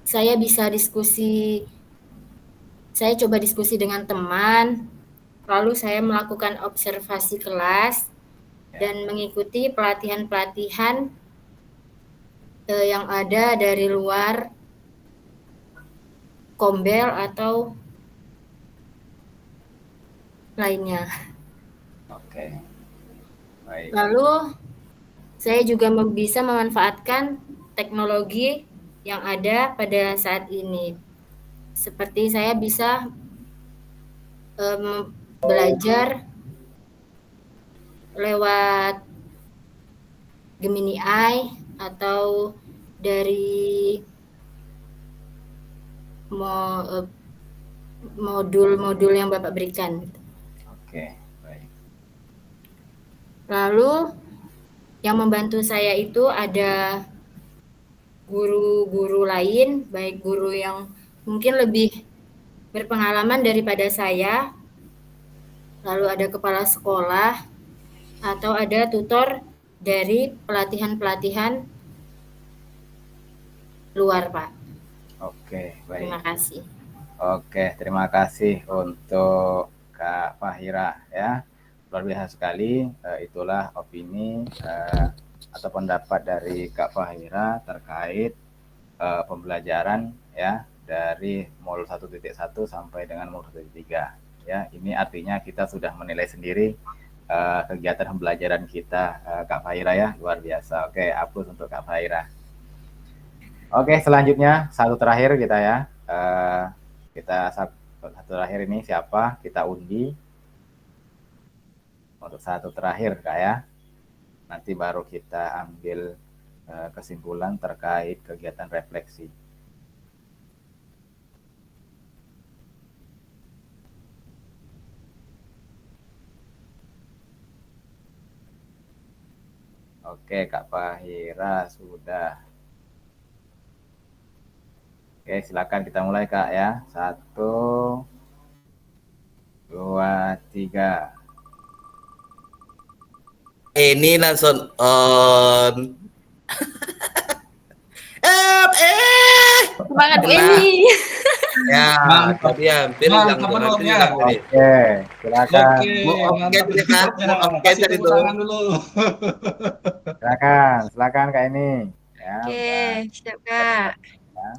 saya bisa saya coba diskusi dengan teman, lalu saya melakukan observasi kelas dan mengikuti pelatihan-pelatihan yang ada dari luar Kombel atau lainnya. Oke. Baik. Lalu saya juga bisa memanfaatkan teknologi yang ada pada saat ini. Seperti saya bisa belajar lewat Gemini Eye atau dari modul-modul yang Bapak berikan. Oke, baik. Lalu yang membantu saya itu ada guru-guru lain, baik guru yang mungkin lebih berpengalaman daripada saya, lalu ada kepala sekolah, atau ada tutor dari pelatihan-pelatihan luar, Pak. Oke, baik. Terima kasih. Oke, terima kasih untuk Kak Fahira ya. Luar biasa sekali. Itulah opini atau pendapat dari Kak Fahira terkait pembelajaran ya dari modul 1.1 sampai dengan modul 1.3. Ya, ini artinya kita sudah menilai sendiri kegiatan pembelajaran kita, Kak Fahira ya, luar biasa. Oke, hapus untuk Kak Fahira. Oke, selanjutnya satu terakhir kita ya. Kita satu terakhir ini siapa? Kita undi. Untuk satu terakhir Kak ya. Nanti baru kita ambil kesimpulan terkait kegiatan refleksi. Oke, Kak Fahira sudah. Oke, silakan kita mulai Kak ya. 1, 2, 3. Ini langsung on. Semangat ini. Ya, Mantap. tadi hampir Mantap hilang menurutnya. Oke, silakan. Oke, Mantap mantap ya, Kak. inputnya. Oke, Kasih tadi tepuk tuh. tangan dulu. Silakan Kak ini. Ya, Oke, siap Kak. ya.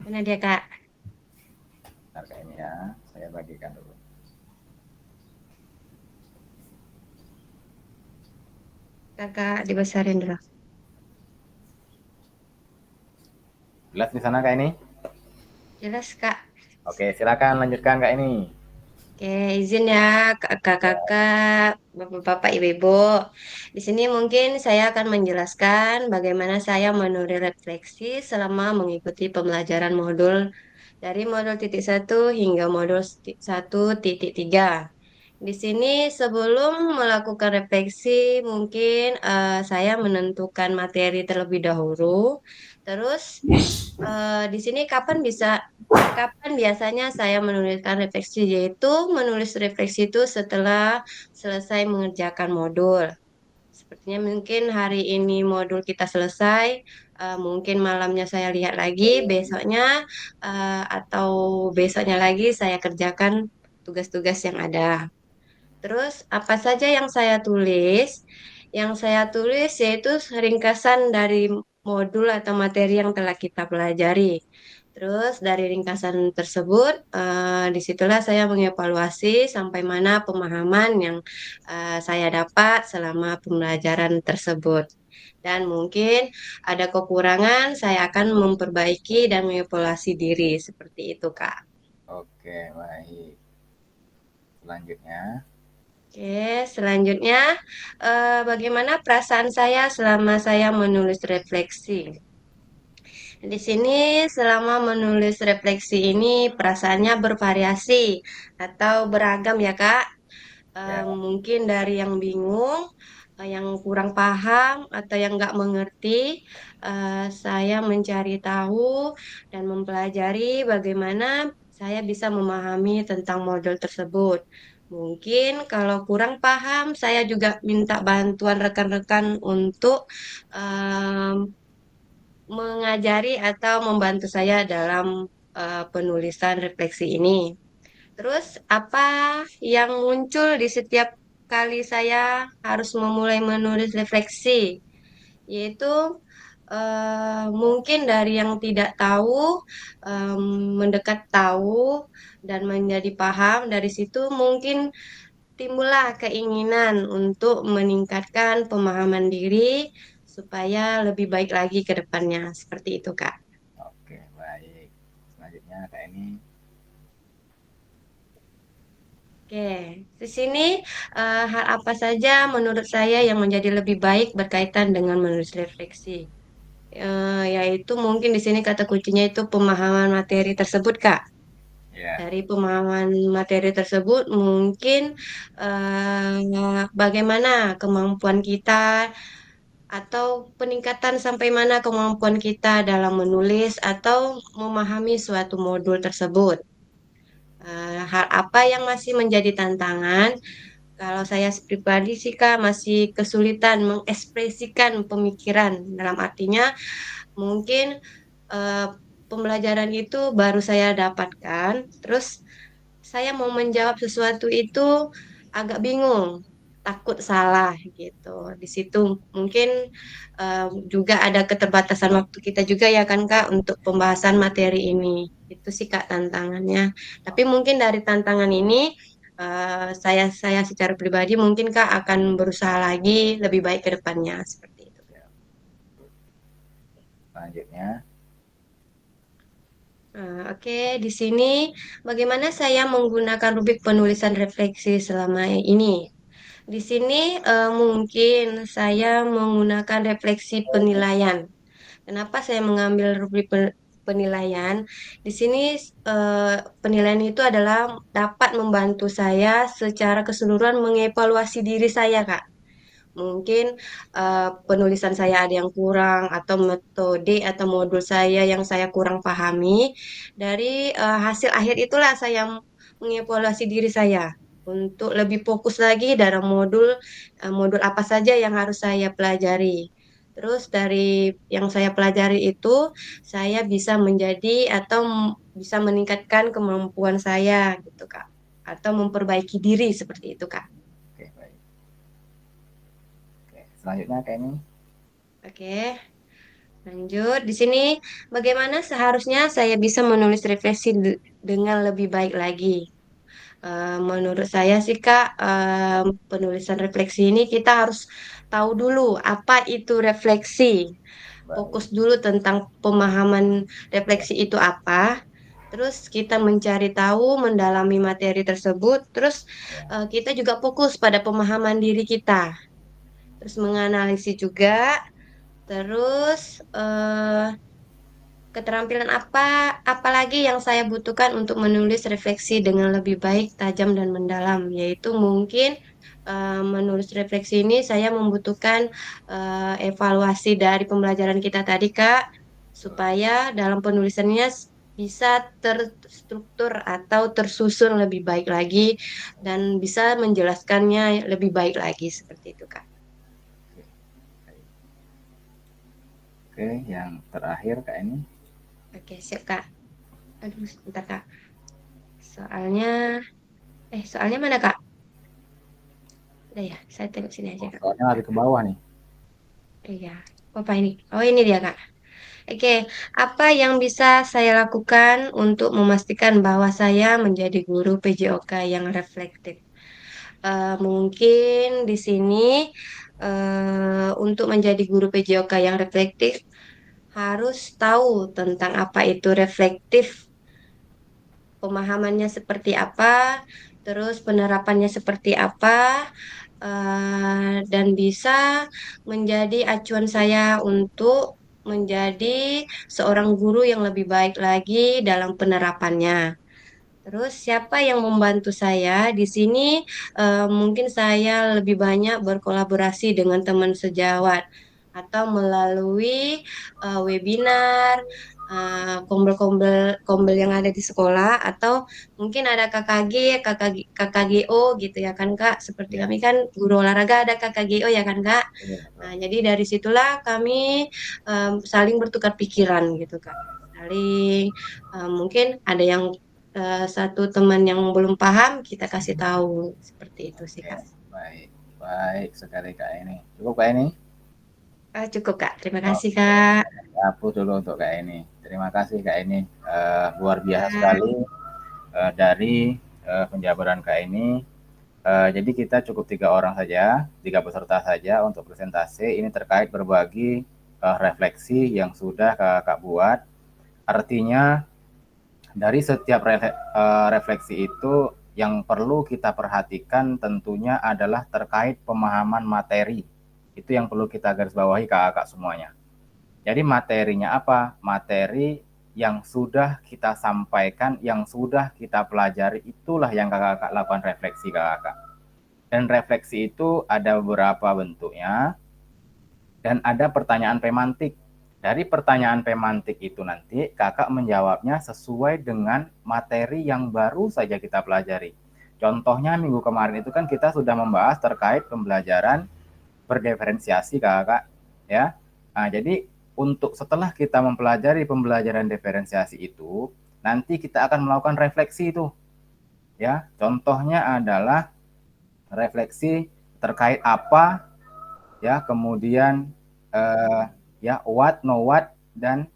Mana dia Kak? Bentar Kak ini ya, saya bagikan dulu. Kakak dibesarin dulu. Jelas di sana Kak ini? Jelas Kak. Oke, silakan lanjutkan Kak ini. Oke, izin ya kakak-kakak, bapak-bapak, ibu-ibu. Di sini mungkin saya akan menjelaskan bagaimana saya menulis refleksi selama mengikuti pembelajaran modul dari modul 1 hingga modul 1.3. Di sini sebelum melakukan refleksi, mungkin saya menentukan materi terlebih dahulu. Terus di sini kapan biasanya saya menuliskan refleksi, yaitu menulis refleksi itu setelah selesai mengerjakan modul. Sepertinya mungkin hari ini modul kita selesai, mungkin malamnya saya lihat lagi, besoknya atau besoknya lagi saya kerjakan tugas-tugas yang ada. Terus apa saja yang saya tulis? Yang saya tulis yaitu ringkasan dari modul atau materi yang telah kita pelajari. Terus dari ringkasan tersebut, disitulah saya mengevaluasi sampai mana pemahaman yang saya dapat selama pembelajaran tersebut. Dan mungkin ada kekurangan, saya akan memperbaiki dan mengevaluasi diri. Seperti itu, Kak. Oke, baik. Selanjutnya. Oke, selanjutnya bagaimana perasaan saya selama saya menulis refleksi? Di sini selama menulis refleksi ini perasaannya bervariasi atau beragam ya Kak. Ya. Mungkin dari yang bingung, yang kurang paham atau yang nggak mengerti, saya mencari tahu dan mempelajari bagaimana saya bisa memahami tentang modul tersebut. Mungkin kalau kurang paham, saya juga minta bantuan rekan-rekan untuk mengajari atau membantu saya dalam penulisan refleksi ini. Terus apa yang muncul di setiap kali saya harus memulai menulis refleksi, yaitu mungkin dari yang tidak tahu mendekat tahu dan menjadi paham. Dari situ mungkin timbullah keinginan untuk meningkatkan pemahaman diri supaya lebih baik lagi ke depannya. Seperti itu, Kak. Oke, baik. Selanjutnya Kak ini. Oke, di sini hal apa saja menurut saya yang menjadi lebih baik berkaitan dengan menulis refleksi. Yaitu mungkin di sini kata kuncinya itu pemahaman materi tersebut, Kak. Ya. Dari pemahaman materi tersebut mungkin bagaimana kemampuan kita atau peningkatan sampai mana kemampuan kita dalam menulis atau memahami suatu modul tersebut. Hal apa yang masih menjadi tantangan? Kalau saya pribadi sih Kak masih kesulitan mengekspresikan pemikiran. Dalam artinya mungkin pembelajaran itu baru saya dapatkan, terus saya mau menjawab sesuatu itu agak bingung. takut salah gitu. Di situ mungkin juga ada keterbatasan waktu kita juga ya kan Kak untuk pembahasan materi ini. Itu sih Kak tantangannya. Tapi mungkin dari tantangan ini saya secara pribadi mungkin Kak akan berusaha lagi lebih baik ke depannya seperti itu. Selanjutnya. Oke, di sini bagaimana saya menggunakan rubrik penulisan refleksi selama ini? Di sini mungkin saya menggunakan refleksi penilaian. Kenapa saya mengambil rubrik penilaian? Di sini penilaian itu adalah dapat membantu saya secara keseluruhan mengevaluasi diri saya, Kak. Mungkin penulisan saya ada yang kurang atau metode atau modul saya yang saya kurang pahami. Dari hasil akhir itulah saya mengevaluasi diri saya untuk lebih fokus lagi dalam modul apa saja yang harus saya pelajari. Terus dari yang saya pelajari itu saya bisa menjadi atau bisa meningkatkan kemampuan saya gitu Kak. Atau memperbaiki diri seperti itu Kak. Oke, baik. Oke, selanjutnya Kak ini. Oke, lanjut. Di sini bagaimana seharusnya saya bisa menulis refleksi dengan lebih baik lagi? Menurut saya sih Kak, penulisan refleksi ini kita harus tahu dulu apa itu refleksi. Fokus dulu tentang pemahaman refleksi itu apa. Terus kita mencari tahu, mendalami materi tersebut. Terus kita juga fokus pada pemahaman diri kita. Terus menganalisis juga. Terus keterampilan apalagi yang saya butuhkan untuk menulis refleksi dengan lebih baik, tajam dan mendalam, yaitu mungkin menulis refleksi ini saya membutuhkan evaluasi dari pembelajaran kita tadi Kak, supaya dalam penulisannya bisa terstruktur atau tersusun lebih baik lagi dan bisa menjelaskannya lebih baik lagi seperti itu Kak. Oke, yang terakhir Kak ini. Oke, siap Kak. Aduh, sebentar Kak. Soalnya mana Kak? Udah ya, saya tengok sini aja Kak. Soalnya lari ke bawah nih. Iya, apa ini? Oh ini dia Kak. Oke, apa yang bisa saya lakukan untuk memastikan bahwa saya menjadi guru PJOK yang reflektif? Mungkin di sini untuk menjadi guru PJOK yang reflektif harus tahu tentang apa itu reflektif, pemahamannya seperti apa, terus penerapannya seperti apa, dan bisa menjadi acuan saya untuk menjadi seorang guru yang lebih baik lagi dalam penerapannya. Terus siapa yang membantu saya di sini? Mungkin saya lebih banyak berkolaborasi dengan teman sejawat atau melalui webinar, kombel yang ada di sekolah atau mungkin ada KKGO gitu ya kan Kak. Seperti kami kan guru olahraga ada KKGO ya kan Kak. Nah, jadi dari situlah kami saling bertukar pikiran gitu Kak. Saling mungkin ada yang satu teman yang belum paham kita kasih tahu seperti itu sih Kak. Baik sekali Kak ini. Cukup Kak ini? Cukup Kak, terima kasih Kak. Hapus dulu untuk Kak ini. Terima kasih Kak ini. Luar biasa sekali dari penjabaran Kak ini. Jadi kita cukup 3 orang saja, 3 peserta saja untuk presentasi. Ini terkait berbagi refleksi yang sudah Kakak buat. Artinya dari setiap refleksi itu yang perlu kita perhatikan tentunya adalah terkait pemahaman materi. Itu yang perlu kita garis bawahi kakak semuanya. Jadi materinya apa? Materi yang sudah kita sampaikan, yang sudah kita pelajari, itulah yang kakak lakukan refleksi kakak. Dan refleksi itu ada beberapa bentuknya, dan ada pertanyaan pemantik. Dari pertanyaan pemantik itu nanti kakak menjawabnya sesuai dengan materi yang baru saja kita pelajari. Contohnya minggu kemarin itu kan kita sudah membahas terkait pembelajaran berdiferensiasi kakak ya. Nah, jadi untuk setelah kita mempelajari pembelajaran diferensiasi itu, nanti kita akan melakukan refleksi itu. Ya, contohnya adalah refleksi terkait apa, ya, kemudian ya what, no what, dan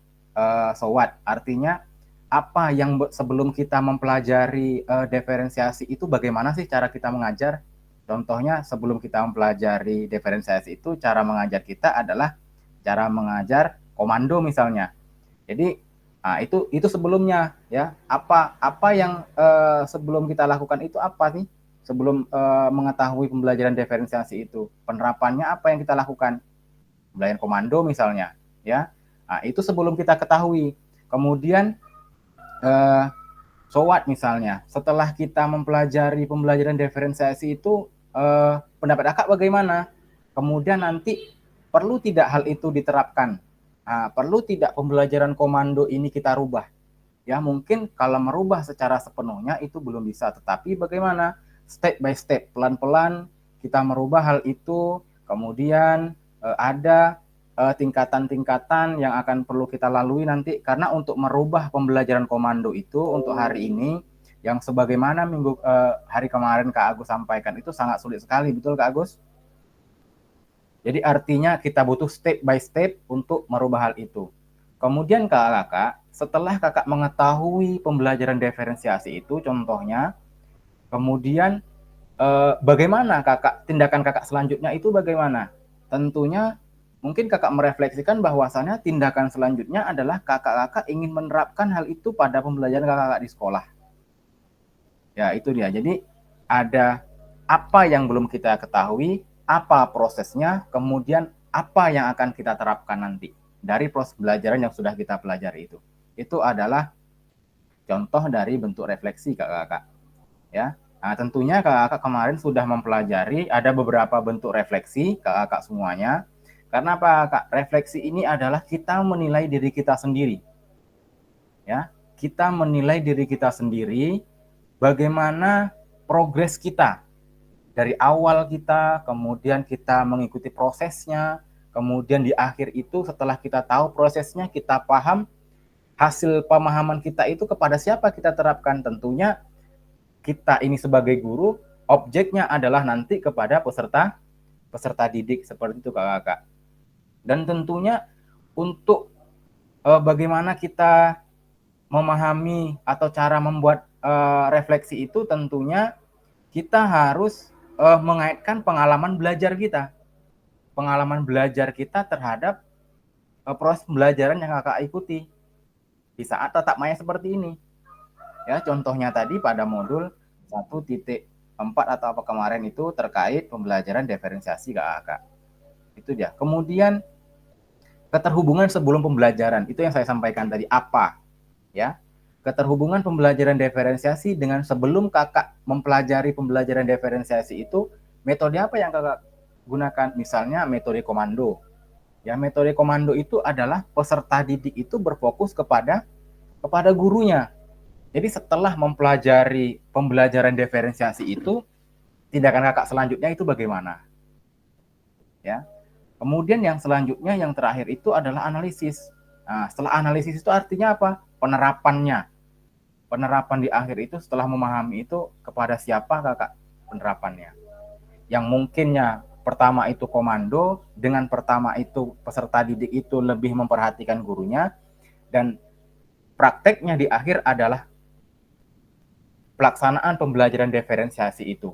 so what. Artinya apa yang sebelum kita mempelajari diferensiasi itu bagaimana sih cara kita mengajar? Contohnya sebelum kita mempelajari diferensiasi itu cara mengajar kita adalah cara mengajar komando misalnya. Jadi itu sebelumnya, ya. Apa yang sebelum kita lakukan itu apa sih? Sebelum mengetahui pembelajaran diferensiasi itu, penerapannya apa yang kita lakukan? Pembelajaran komando misalnya, ya. Itu sebelum kita ketahui. Kemudian so what misalnya, setelah kita mempelajari pembelajaran diferensiasi itu, pendapat kakak bagaimana? Kemudian nanti perlu tidak hal itu diterapkan? Perlu tidak pembelajaran komando ini kita rubah? Ya, mungkin kalau merubah secara sepenuhnya itu belum bisa, tetapi bagaimana? Step by step, pelan-pelan kita merubah hal itu, kemudian ada tingkatan-tingkatan yang akan perlu kita lalui nanti, karena untuk merubah pembelajaran komando itu untuk hari ini, yang sebagaimana hari kemarin Kak Agus sampaikan itu sangat sulit sekali, betul Kak Agus? Jadi artinya kita butuh step by step untuk merubah hal itu. Kemudian kakak, setelah kakak mengetahui pembelajaran diferensiasi itu, contohnya, kemudian bagaimana tindakan kakak selanjutnya itu bagaimana? Tentunya mungkin kakak merefleksikan bahwasannya tindakan selanjutnya adalah kakak ingin menerapkan hal itu pada pembelajaran kakak di sekolah. Ya, itu dia. Jadi ada apa yang belum kita ketahui, apa prosesnya, kemudian apa yang akan kita terapkan nanti dari proses pembelajaran yang sudah kita pelajari itu. Itu adalah contoh dari bentuk refleksi kakak. Ya. Nah, tentunya kakak kemarin sudah mempelajari ada beberapa bentuk refleksi kakak semuanya. Karena apa, Kak? Refleksi ini adalah kita menilai diri kita sendiri. Ya, kita menilai diri kita sendiri, bagaimana progres kita dari awal kita, kemudian kita mengikuti prosesnya, kemudian di akhir itu setelah kita tahu prosesnya, kita paham, hasil pemahaman kita itu kepada siapa kita terapkan? Tentunya kita ini sebagai guru, objeknya adalah nanti kepada peserta didik, seperti itu kakak. Dan tentunya untuk bagaimana kita memahami atau cara membuat refleksi itu, tentunya kita harus mengaitkan pengalaman belajar kita. Pengalaman belajar kita terhadap proses pembelajaran yang kakak ikuti di saat tatap maya seperti ini. Ya, contohnya tadi pada modul 1.4 atau apa kemarin itu terkait pembelajaran diferensiasi kakak. Itu dia. Kemudian keterhubungan sebelum pembelajaran, itu yang saya sampaikan tadi, apa? Ya. Keterhubungan pembelajaran diferensiasi dengan sebelum kakak mempelajari pembelajaran diferensiasi itu, metode apa yang kakak gunakan? Misalnya metode komando. Ya, metode komando itu adalah peserta didik itu berfokus kepada gurunya. Jadi setelah mempelajari pembelajaran diferensiasi itu, tindakan kakak selanjutnya itu bagaimana? Ya. Kemudian yang selanjutnya, yang terakhir itu adalah analisis. Nah, setelah analisis itu artinya apa? Penerapannya. Penerapan di akhir itu setelah memahami itu kepada siapa kakak penerapannya. Yang mungkinnya pertama itu komando, dengan pertama itu peserta didik itu lebih memperhatikan gurunya, dan prakteknya di akhir adalah pelaksanaan pembelajaran diferensiasi itu.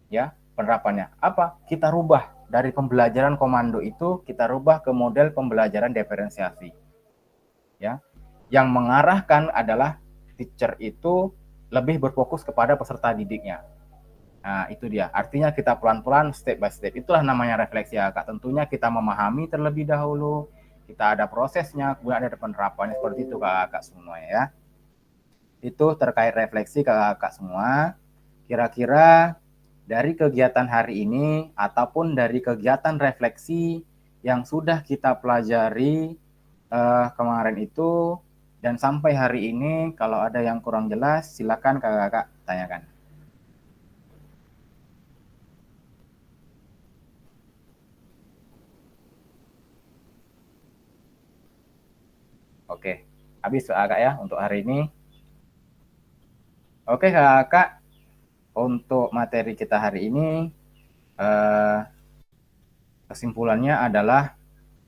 Ya, penerapannya apa? Kita rubah dari pembelajaran komando itu, kita rubah ke model pembelajaran diferensiasi. Ya, yang mengarahkan adalah teacher itu lebih berfokus kepada peserta didiknya. Nah, itu dia. Artinya kita pelan-pelan, step by step. Itulah namanya refleksi ya, Kak. Tentunya kita memahami terlebih dahulu, kita ada prosesnya, kemudian ada penerapannya, seperti itu Kakak semua ya. Itu terkait refleksi Kakak semua. Kira-kira dari kegiatan hari ini ataupun dari kegiatan refleksi yang sudah kita pelajari kemarin itu dan sampai hari ini, kalau ada yang kurang jelas silakan kakak tanyakan. Oke, habis kakak ya untuk hari ini. Oke kakak, untuk materi kita hari ini kesimpulannya adalah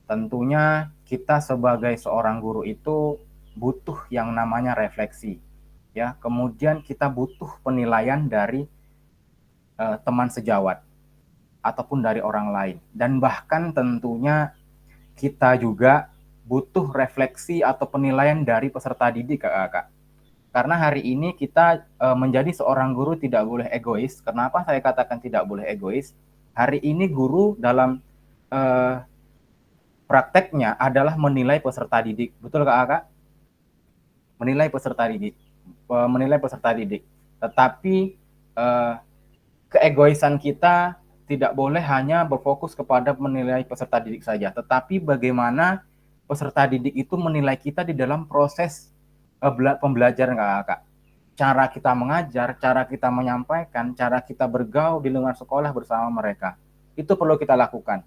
tentunya kita sebagai seorang guru itu butuh yang namanya refleksi, ya. Kemudian kita butuh penilaian dari teman sejawat ataupun dari orang lain, dan bahkan tentunya kita juga butuh refleksi atau penilaian dari peserta didik, Kak. Karena hari ini kita menjadi seorang guru tidak boleh egois. Kenapa saya katakan tidak boleh egois? Hari ini guru dalam prakteknya adalah menilai peserta didik. Betul, Kak? Menilai peserta didik. Tetapi keegoisan kita tidak boleh hanya berfokus kepada menilai peserta didik saja, tetapi bagaimana peserta didik itu menilai kita di dalam proses pembelajaran, Kak. Cara kita mengajar, cara kita menyampaikan, cara kita bergaul di lingkungan sekolah bersama mereka, itu perlu kita lakukan.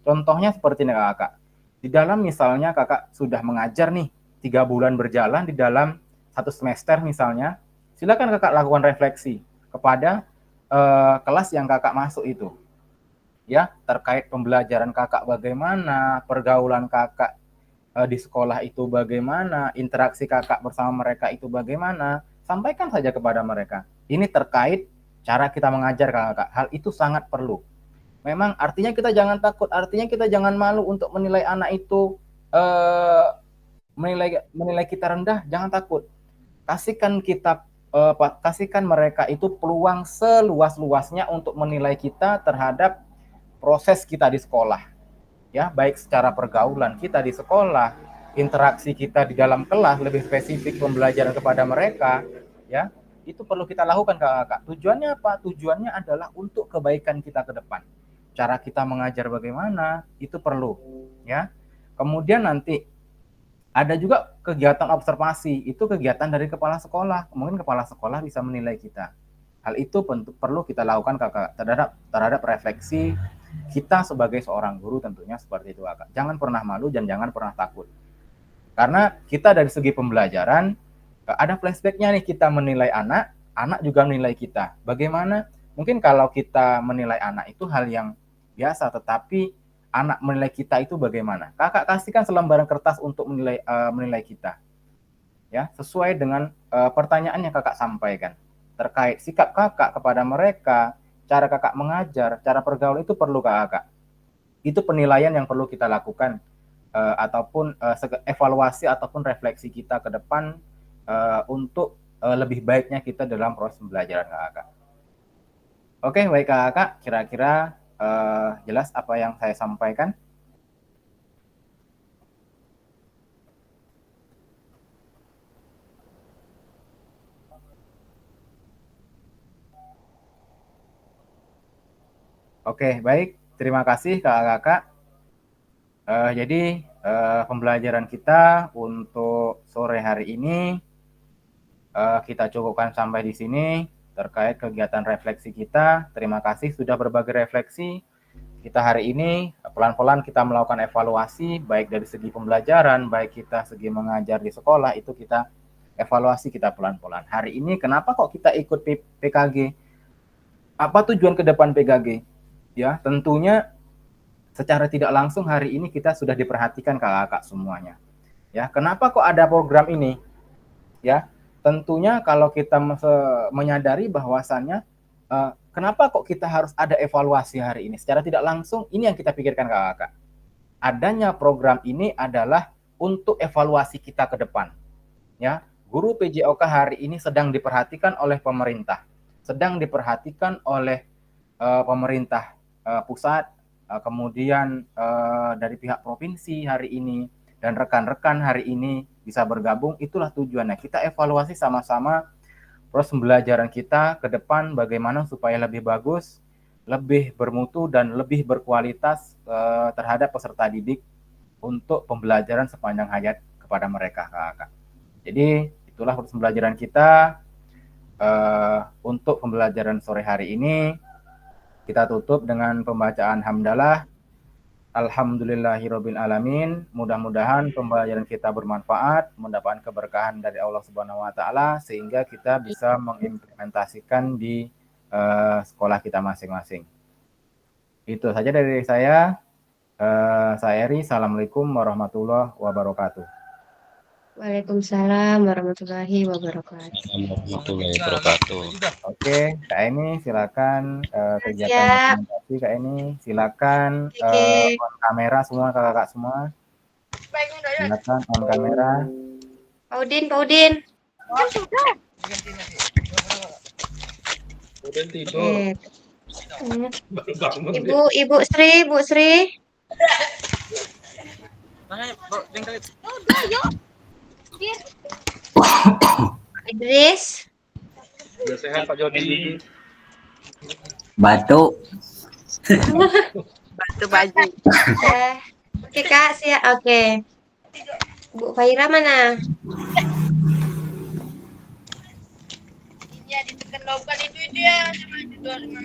Contohnya seperti ini, Kak. Di dalam misalnya Kakak sudah mengajar nih 3 bulan berjalan di dalam 1 semester misalnya, silakan Kakak lakukan refleksi kepada kelas yang Kakak masuk itu, ya, terkait pembelajaran Kakak bagaimana, pergaulan Kakak di sekolah itu bagaimana, interaksi Kakak bersama mereka itu bagaimana, sampaikan saja kepada mereka. Ini terkait cara kita mengajar, Kakak. Hal itu sangat perlu. Memang artinya kita jangan takut, artinya kita jangan malu untuk menilai anak itu, menilai kita rendah, jangan takut. Kasihkan mereka itu peluang seluas-luasnya untuk menilai kita terhadap proses kita di sekolah, ya, baik secara pergaulan kita di sekolah, interaksi kita di dalam kelas, lebih spesifik pembelajaran kepada mereka, ya, itu perlu kita lakukan, Kak. Tujuannya apa? Tujuannya adalah untuk kebaikan kita ke depan. Cara kita mengajar bagaimana, itu perlu, ya. Kemudian nanti ada juga kegiatan observasi, itu kegiatan dari kepala sekolah. Mungkin kepala sekolah bisa menilai kita. Hal itu perlu kita lakukan, Kakak, terhadap refleksi kita sebagai seorang guru, tentunya seperti itu, Kakak. Jangan pernah malu dan jangan pernah takut. Karena kita dari segi pembelajaran, ada flashback-nya nih, kita menilai anak juga menilai kita. Bagaimana? Mungkin kalau kita menilai anak itu hal yang biasa, tetapi anak menilai kita itu bagaimana? Kakak kasihkan selembaran kertas untuk menilai kita, ya, sesuai dengan pertanyaan yang Kakak sampaikan terkait sikap Kakak kepada mereka, cara Kakak mengajar, cara pergaulan, itu perlu, Kakak. Itu penilaian yang perlu kita lakukan, ataupun evaluasi ataupun refleksi kita ke depan untuk lebih baiknya kita dalam proses pembelajaran, Kakak. Oke, baik, Kakak. Kira-kira jelas apa yang saya sampaikan? Oke, baik. Terima kasih, Kakak. Jadi pembelajaran kita untuk sore hari ini kita cukupkan sampai di sini terkait kegiatan refleksi kita. Terima kasih sudah berbagi refleksi. Kita hari ini pelan-pelan kita melakukan evaluasi, baik dari segi pembelajaran, baik kita segi mengajar di sekolah, itu kita evaluasi kita pelan-pelan. Hari ini kenapa kok kita ikut PKG? Apa tujuan ke depan PKG? Ya, tentunya secara tidak langsung hari ini kita sudah diperhatikan, Kakak semuanya. Ya, kenapa kok ada program ini? Ya, tentunya kalau kita menyadari bahwasannya kenapa kok kita harus ada evaluasi hari ini? Secara tidak langsung ini yang kita pikirkan, Kakak. Adanya program ini adalah untuk evaluasi kita ke depan. Ya, guru PJOK hari ini sedang diperhatikan oleh pemerintah, sedang diperhatikan oleh pemerintah pusat, kemudian dari pihak provinsi hari ini, dan rekan-rekan hari ini bisa bergabung. Itulah tujuannya. Kita evaluasi sama-sama proses pembelajaran kita ke depan bagaimana supaya lebih bagus, lebih bermutu, dan lebih berkualitas terhadap peserta didik untuk pembelajaran sepanjang hayat kepada mereka, Kakak. Jadi itulah proses pembelajaran kita untuk pembelajaran sore hari ini. Kita tutup dengan pembacaan hamdalah. Alhamdulillahirabbil alamin. Mudah-mudahan pembelajaran kita bermanfaat, mendapatkan keberkahan dari Allah Subhanahu wa taala sehingga kita bisa mengimplementasikan di sekolah kita masing-masing. Itu saja dari saya. Saya Eri. Assalamualaikum warahmatullahi wabarakatuh. Waalaikumsalam warahmatullahi wabarakatuh. Warahmatullahi wabarakatuh. Oke, Kak Eni silakan kegiatan Siap. dokumentasi Kak Eni. Silakan Oke. on kamera semua kakak-kakak semua. Silakan on kamera. Pak Udin. Oke. Ibu Sri. Idris. Udah sehat Pak Jody. Batuk. Batu baju. Oke Kak, siap. Oke. Bu Faira mana?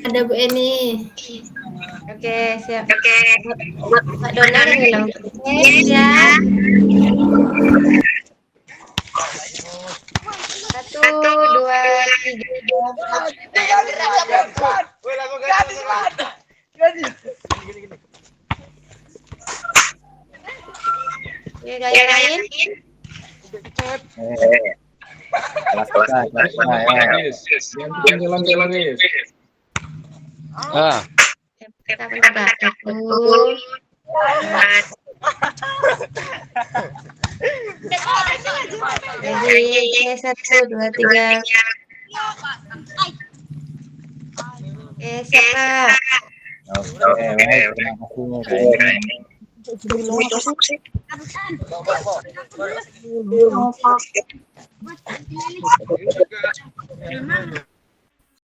Ada Bu Eni. Oke, siap. Pak Dona yang bilang. Oke, siap. 1, 2, 3. Oke, gaya lain. Kelas kita ya. Jalan-jalan guys. Kita bentar. 1. Lagi 1, 2, 3. Oke, siap. Oke, baik. Terima kasih Kak Eni.